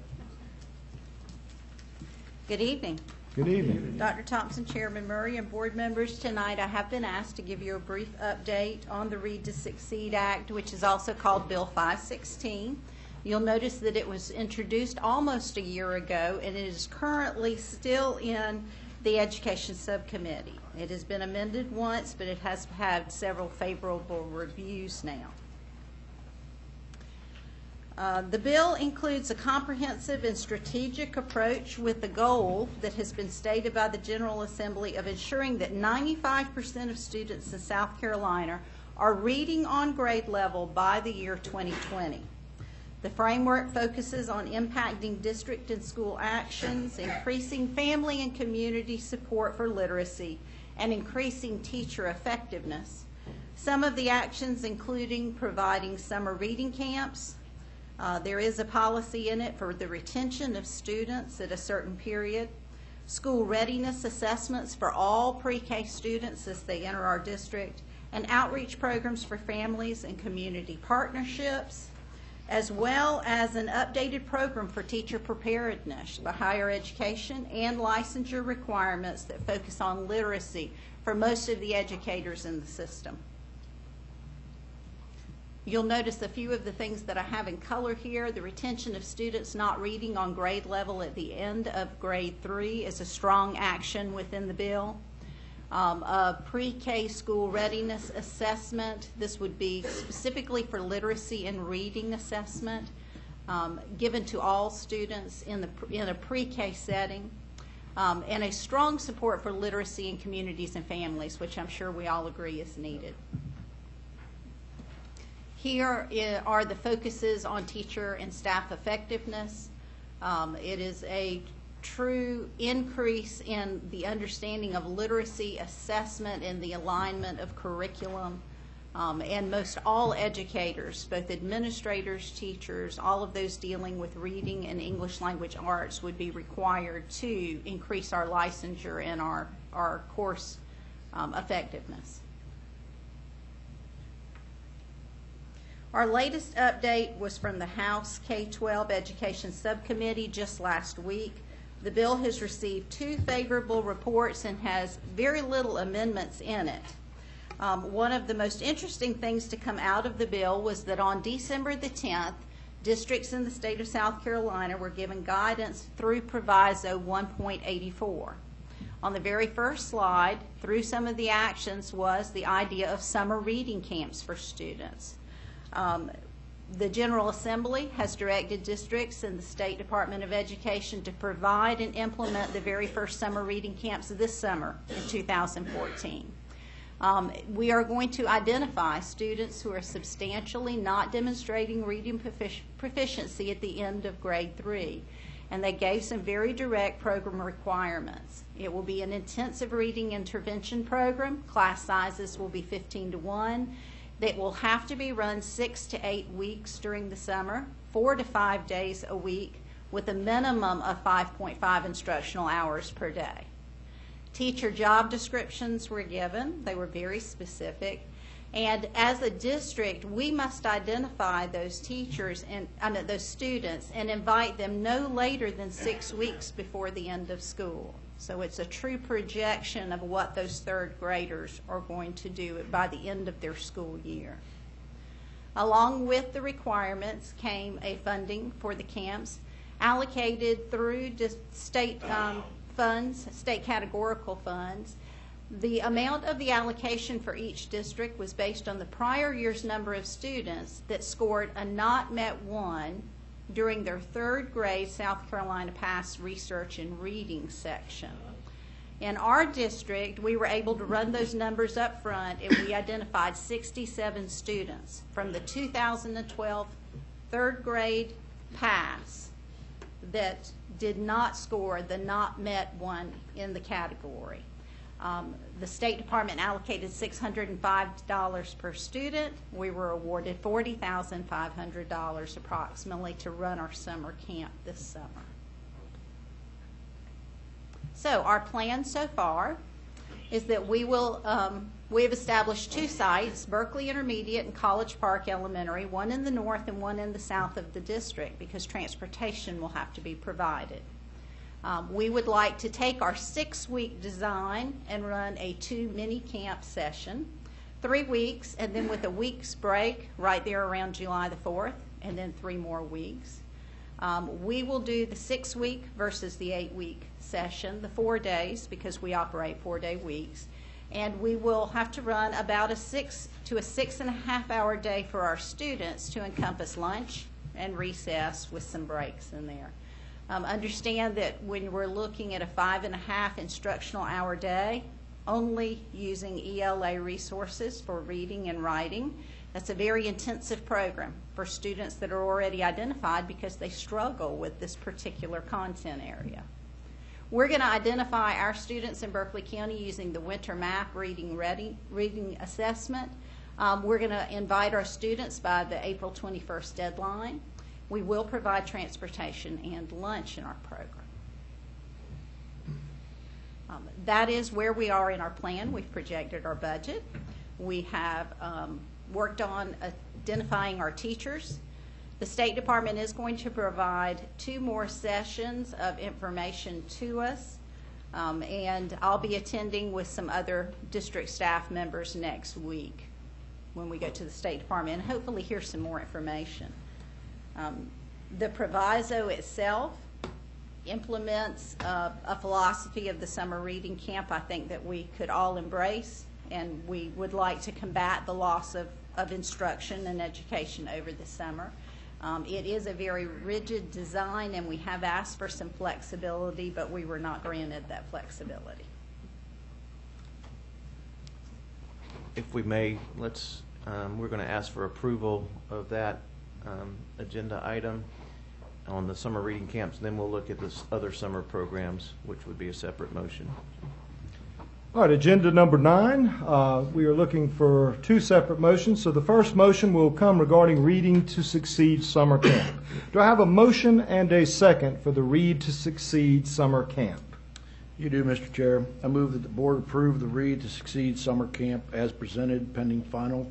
Good evening. Good evening. Dr. Thompson, Chairman Murray, and board members, tonight I have been asked to give you a brief update on the Read to Succeed Act, which is also called Bill 516. You'll notice that it was introduced almost a year ago, and it is currently still in the Education Subcommittee. It has been amended once, but it has had several favorable reviews now. The bill includes a comprehensive and strategic approach with the goal that has been stated by the General Assembly of ensuring that 95% of students in South Carolina are reading on grade level by the year 2020. The framework focuses on impacting district and school actions, increasing family and community support for literacy, and increasing teacher effectiveness. Some of the actions including providing summer reading camps. There is a policy in it for the retention of students at a certain period. School readiness assessments for all pre-K students as they enter our district, and outreach programs for families and community partnerships, as well as an updated program for teacher preparedness for higher education and licensure requirements that focus on literacy for most of the educators in the system. You'll notice a few of the things that I have in color here. The retention of students not reading on grade level at the end of grade 3 is a strong action within the bill. A pre-K school readiness assessment. This would be specifically for literacy and reading assessment given to all students in a pre-K setting. And a strong support for literacy in communities and families, which I'm sure we all agree is needed. Here are the focuses on teacher and staff effectiveness. It is a true increase in the understanding of literacy assessment and the alignment of curriculum. And most all educators, both administrators, teachers, all of those dealing with reading and English language arts would be required to increase our licensure and our course effectiveness. Our latest update was from the House K-12 Education Subcommittee just last week. The bill has received 2 favorable reports and has very little amendments in it. One of the most interesting things to come out of the bill was that on December the 10th, districts in the state of South Carolina were given guidance through Proviso 1.84. On the very first slide, through some of the actions was the idea of summer reading camps for students. The General Assembly has directed districts and the State Department of Education to provide and implement the very first summer reading camps this summer in 2014. We are going to identify students who are substantially not demonstrating reading proficiency at the end of grade 3. And they gave some very direct program requirements. It will be an intensive reading intervention program. Class sizes will be 15 to 1. That will have to be run 6 to 8 weeks during the summer, 4 to 5 days a week, with a minimum of 5.5 instructional hours per day. Teacher job descriptions were given. They were very specific. And as a district, we must identify those teachers and those students and invite them no later than 6 weeks before the end of school. So it's a true projection of what those 3rd graders are going to do by the end of their school year. Along with the requirements came a funding for the camps allocated through state funds, state categorical funds. The amount of the allocation for each district was based on the prior year's number of students that scored a not met 1 during their 3rd grade South Carolina Pass Research and Reading section. In our district, we were able to run those numbers up front, and we identified 67 students from the 2012 3rd grade Pass that did not score the not met 1 in the category. The State Department allocated $605 per student. We were awarded $40,500 approximately to run our summer camp this summer. So our plan so far is that we have established 2 sites, Berkeley Intermediate and College Park Elementary, one in the north and one in the south of the district, because transportation will have to be provided. We would like to take our 6-week design and run a 2 mini camp session, 3 weeks, and then with a week's break right there around July the 4th, and then 3 more weeks. We will do the 6-week versus the 8-week session, the 4 days, because we operate 4-day weeks. And we will have to run about a 6 to a 6.5 hour day for our students to encompass lunch and recess with some breaks in there. Understand that when we're looking at a 5.5 instructional hour day, only using ELA resources for reading and writing, that's a very intensive program for students that are already identified because they struggle with this particular content area. We're going to identify our students in Berkeley County using the winter map reading assessment. We're going to invite our students by the April 21st deadline. We will provide transportation and lunch in our program. That is where we are in our plan. We've projected our budget. We have worked on identifying our teachers. The State Department is going to provide 2 more sessions of information to us, and I'll be attending with some other district staff members next week when we go to the State Department and hopefully hear some more information. The proviso itself implements a philosophy of the summer reading camp I think that we could all embrace, and we would like to combat the loss of instruction and education over the summer. It is a very rigid design, and we have asked for some flexibility, but we were not granted that flexibility. If we may, we're going to ask for approval of that agenda item on the summer reading camps, and then we'll look at the other summer programs, which would be a separate motion. All right, agenda number 9. We are looking for 2 separate motions. So the first motion will come regarding Reading to Succeed Summer Camp. Do I have a motion and a second for the Read to Succeed Summer Camp? You do, Mr. Chair. I move that the board approve the Read to Succeed Summer Camp as presented pending final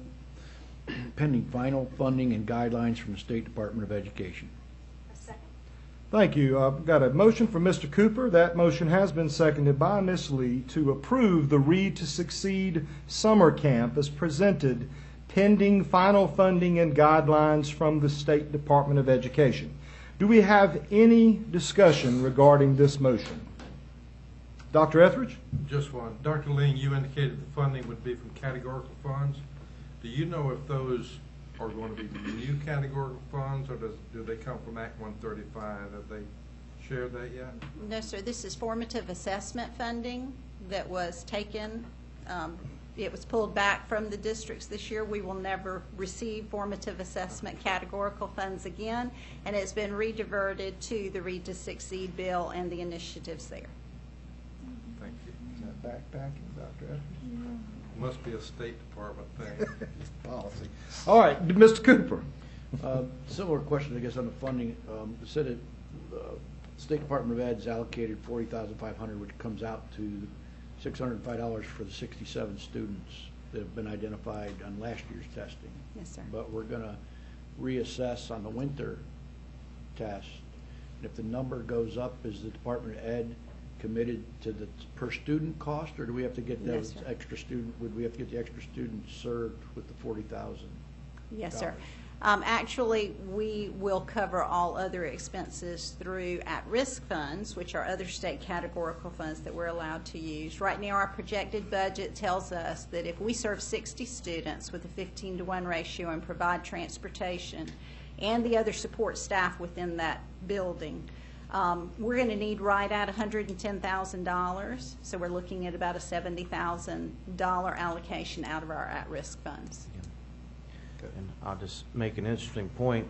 funding and guidelines from the State Department of Education. Thank you. I've got a motion from Mr. Cooper. That motion has been seconded by Ms. Lee to approve the Read to Succeed Summer Camp as presented pending final funding and guidelines from the State Department of Education. Do we have any discussion regarding this motion? Dr. Etheridge? Just one. Dr. Ling, you indicated the funding would be from categorical funds. Do you know if those are going to be new categorical funds, or do they come from Act 135? Have they shared that yet? No, sir. This is formative assessment funding that was taken. It was pulled back from the districts this year. We will never receive formative assessment categorical funds again, and it's been rediverted to the Read to Succeed bill and the initiatives there. Thank you. Is that backpacking, Dr. Etheridge? Must be a State Department thing. Policy. All right, Mr. Cooper. Similar question, I guess, on the funding. It said that the State Department of Ed has allocated $40,500, which comes out to $605 for the 67 students that have been identified on last year's testing. Yes, sir. But we're going to reassess on the winter test. And if the number goes up, is the Department of Ed committed to the per student cost, or do we have to get those extra student? Would we have to get the extra students served with the $40,000? Yes, sir. Actually, we will cover all other expenses through at-risk funds, which are other state categorical funds that we're allowed to use. Right now, our projected budget tells us that if we serve 60 students with a 15-to-1 ratio and provide transportation and the other support staff within that building, we're going to need right at $110,000. So we're looking at about a $70,000 allocation out of our at-risk funds. And I'll just make an interesting point.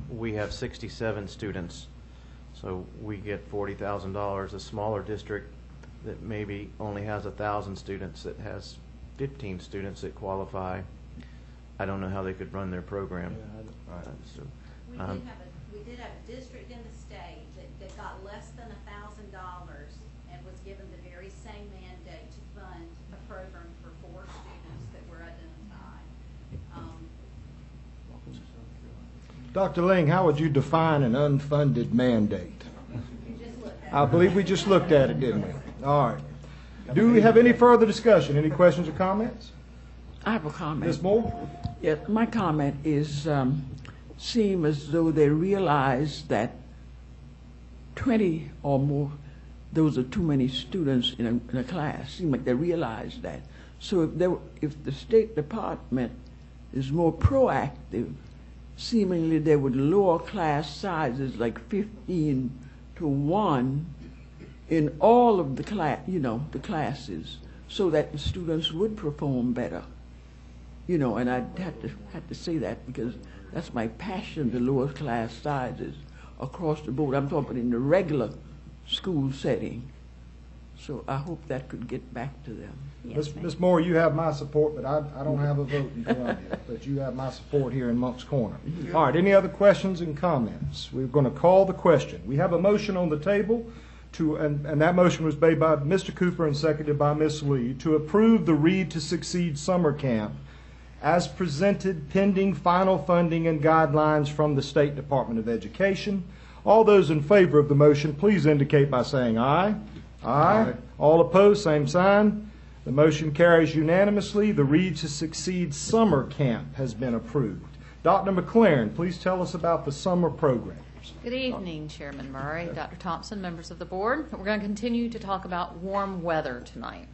We have 67 students, so we get $40,000. A smaller district that maybe only has 1,000 students, that has 15 students that qualify, I don't know how they could run their program. Yeah, we did have a district in the state that got less than $1,000 and was given the very same mandate to fund a program for 4 students that were identified. Dr. Ling, how would you define an unfunded mandate? I believe we just looked at it, didn't we? All right. Do we have any further discussion? Any questions or comments? I have a comment. Ms. Moore? Yeah, my comment is seem as though they realize that 20 or more, those are too many students in a class. Seem like they realize that. So if the State Department is more proactive, seemingly they would lower class sizes like 15 to 1 in all of the the classes, so that the students would perform better. And I had to say that because that's my passion, to lower class sizes across the board. I'm talking in the regular school setting. So I hope that could get back to them. Yes, Ms. Moore, you have my support, but I don't have a vote in Columbia. But you have my support here in Monk's Corner. All right, any other questions and comments? We're going to call the question. We have a motion on the table and that motion was made by Mr. Cooper and seconded by Ms. Lee, to approve the Read to Succeed summer camp as presented pending final funding and guidelines from the State Department of Education. All those in favor of the motion, please indicate by saying aye. Aye. All opposed, same sign. The motion carries unanimously. The Read to Succeed summer camp has been approved. Dr. McLaren, please tell us about the summer programs. Good evening, Chairman Murray, Dr. Thompson, members of the board. We're going to continue to talk about warm weather tonight.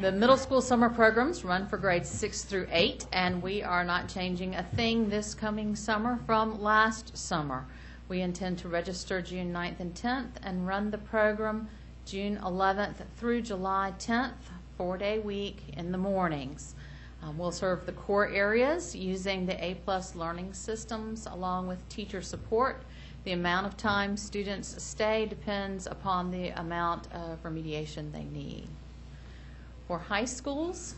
The middle school summer programs run for grades 6 through 8, and we are not changing a thing this coming summer from last summer. We intend to register June 9th and 10th and run the program June 11th through July 10th, 4-day week in the mornings. We'll serve the core areas using the A+ learning systems along with teacher support. The amount of time students stay depends upon the amount of remediation they need. For high schools,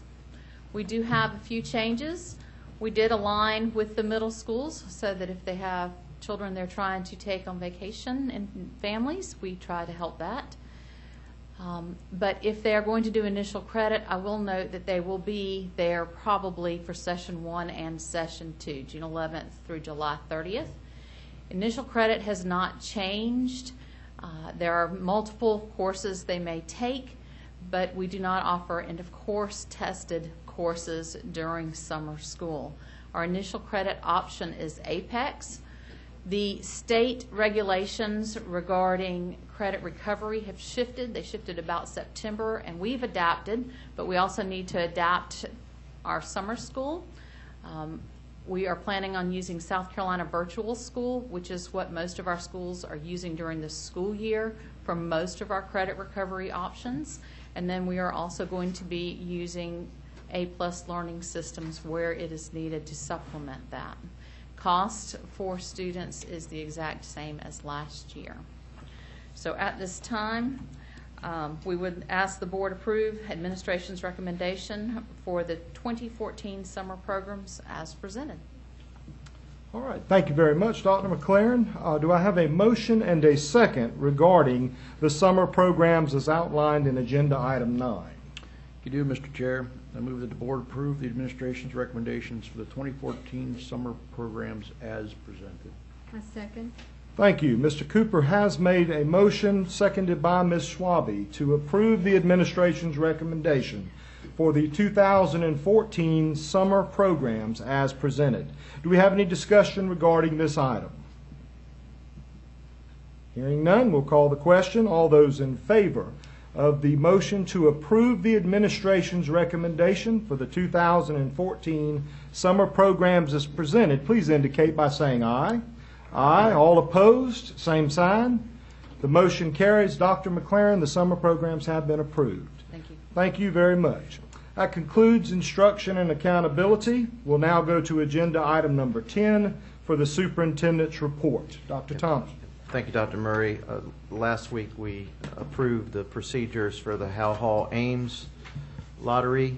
we do have a few changes. We did align with the middle schools so that if they have children they're trying to take on vacation and families, we try to help that. But if they are going to do initial credit, I will note that they will be there probably for session 1 and session 2, June 11th through July 30th. Initial credit has not changed. There are multiple courses they may take, but we do not offer end-of-course tested courses during summer school. Our initial credit option is APEX. The state regulations regarding credit recovery have shifted. They shifted about September, and we've adapted, but we also need to adapt our summer school. We are planning on using South Carolina Virtual School, which is what most of our schools are using during the school year for most of our credit recovery options. And then we are also going to be using A+ learning systems where it is needed to supplement that. Cost for students is the exact same as last year. So at this time, we would ask the board approve administration's recommendation for the 2014 summer programs as presented. All right. Thank you very much, Dr. McLaren. Do I have a motion and a second regarding the summer programs as outlined in Agenda Item 9? You do, Mr. Chair. I move that the board approve the administration's recommendations for the 2014 summer programs as presented. I second. Thank you. Mr. Cooper has made a motion, seconded by Ms. Schwabe, to approve the administration's recommendation for the 2014 summer programs as presented. Do we have any discussion regarding this item? Hearing none, we'll call the question. All those in favor of the motion to approve the administration's recommendation for the 2014 summer programs as presented, please indicate by saying aye. Aye. All opposed, same sign. The motion carries. Dr. McLaren, the summer programs have been approved. Thank you. Thank you very much. That concludes instruction and accountability. We'll now go to agenda item number 10 for the superintendent's report. Dr. Thompson. Thank you, Dr. Murray. Last week we approved the procedures for the Hal Hall Ames lottery.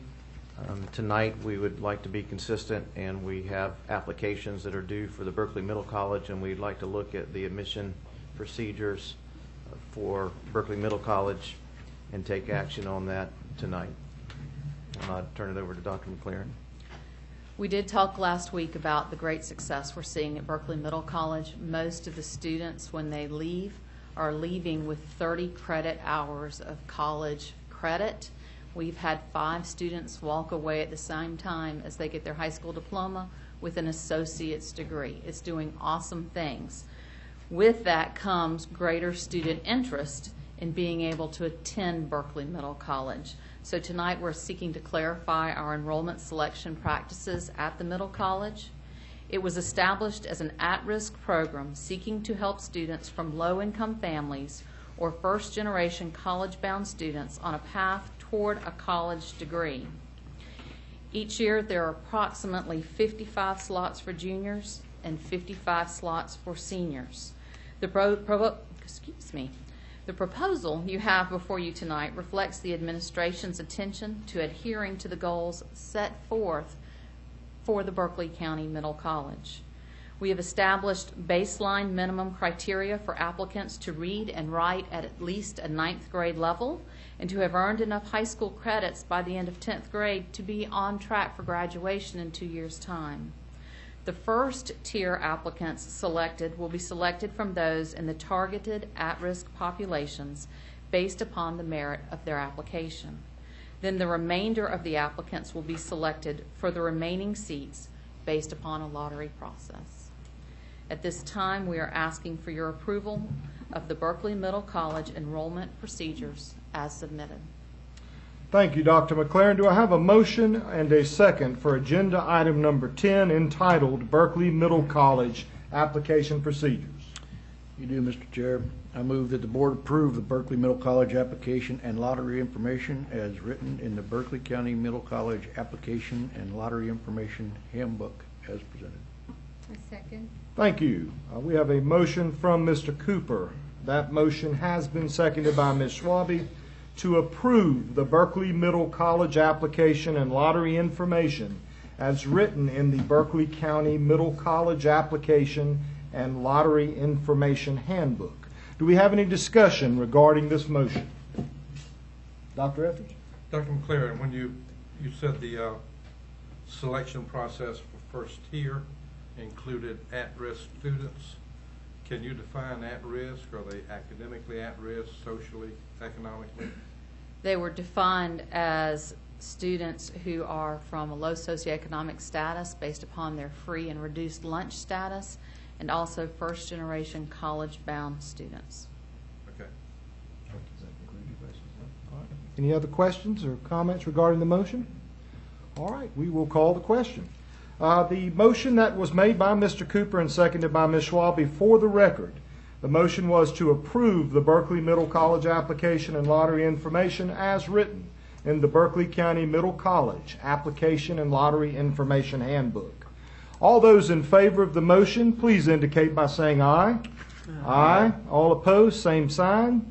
Tonight we would like to be consistent, and we have applications that are due for the Berkeley Middle College, and we'd like to look at the admission procedures for Berkeley Middle College and take action on that tonight. I'll turn it over to Dr. McLaren. We did talk last week about the great success we're seeing at Berkeley Middle College. Most of the students, when they leave, are leaving with 30 credit hours of college credit. We've had 5 students walk away at the same time as they get their high school diploma with an associate's degree. It's doing awesome things. With that comes greater student interest in being able to attend Berkeley Middle College. So tonight we're seeking to clarify our enrollment selection practices at the Middle College. It was established as an at-risk program seeking to help students from low-income families or first-generation college-bound students on a path toward a college degree. Each year there are approximately 55 slots for juniors and 55 slots for seniors. The proposal you have before you tonight reflects the administration's attention to adhering to the goals set forth for the Berkeley County Middle College. We have established baseline minimum criteria for applicants to read and write at least a 9th grade level and to have earned enough high school credits by the end of 10th grade to be on track for graduation in 2 years' time. The first tier applicants selected will be selected from those in the targeted at-risk populations based upon the merit of their application. Then the remainder of the applicants will be selected for the remaining seats based upon a lottery process. At this time, we are asking for your approval of the Berkeley Middle College enrollment procedures as submitted. Thank you, Dr. McLaren. Do I have a motion and a second for agenda item number 10 entitled Berkeley Middle College Application Procedures? You do, Mr. Chair. I move that the board approve the Berkeley Middle College application and lottery information as written in the Berkeley County Middle College Application and Lottery Information Handbook as presented. A second. Thank you. We have a motion from Mr. Cooper. That motion has been seconded by Ms. Schwabe to approve the Berkeley Middle College application and lottery information as written in the Berkeley County Middle College Application and Lottery Information Handbook. Do we have any discussion regarding this motion? Dr. Etheridge? Dr. McLaren, when you said the selection process for first tier included at-risk students, can you define at-risk? Are they academically at-risk, socially, economically? They were defined as students who are from a low socioeconomic status based upon their free and reduced lunch status, and also first-generation college-bound students. Okay. Any other questions or comments regarding the motion? All right, we will call the question. The motion that was made by Mr. Cooper and seconded by Ms. Schwabe, for the record, the motion was to approve the Berkeley Middle College application and lottery information as written in the Berkeley County Middle College Application and Lottery Information Handbook. All those in favor of the motion, please indicate by saying aye. Aye. All opposed, same sign.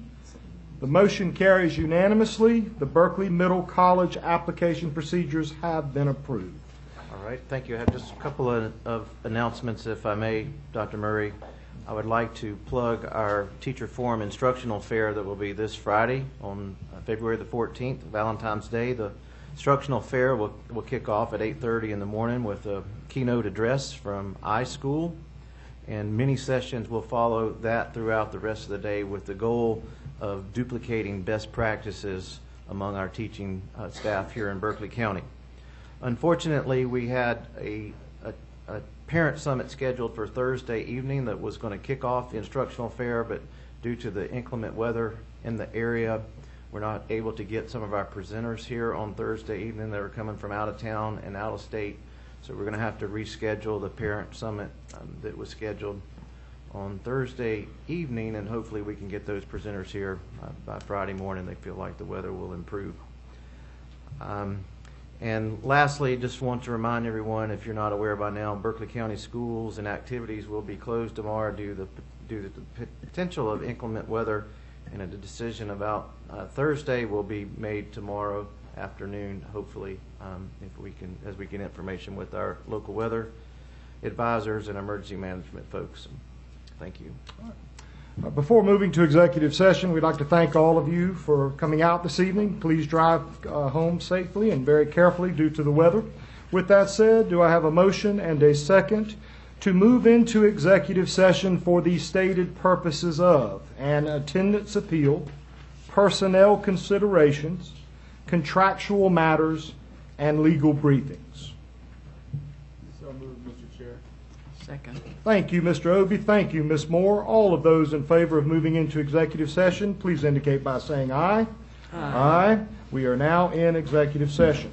The motion carries unanimously. The Berkeley Middle College application procedures have been approved. All right, thank you. I have just a couple of announcements, if I may, Dr. Murray. I would like to plug our Teacher Forum Instructional Fair that will be this Friday on February the 14th, Valentine's Day. The Instructional Fair will kick off at 8:30 in the morning with a keynote address from iSchool, and many sessions will follow that throughout the rest of the day with the goal of duplicating best practices among our teaching staff here in Berkeley County. Unfortunately, we had a parent summit scheduled for Thursday evening that was going to kick off the instructional fair, but due to the inclement weather in the area, we're not able to get some of our presenters here on Thursday evening that are coming from out of town and out of state. So we're going to have to reschedule the parent summit that was scheduled on Thursday evening, and hopefully we can get those presenters here by Friday morning. They feel like the weather will improve. And lastly, just want to remind everyone, if you're not aware by now, Berkeley County schools and activities will be closed tomorrow due to the potential of inclement weather, and a decision about Thursday will be made tomorrow afternoon, hopefully, as we get information with our local weather advisors and emergency management folks. Thank you. Before moving to executive session, we'd like to thank all of you for coming out this evening. Please drive home safely and very carefully due to the weather. With that said, do I have a motion and a second to move into executive session for the stated purposes of an attendance appeal, personnel considerations, contractual matters, and legal briefings? So moved, Mr. Chair. Second. Thank you, Mr. Obie. Thank you, Ms. Moore. All of those in favor of moving into executive session, please indicate by saying aye. Aye. We are now in executive session.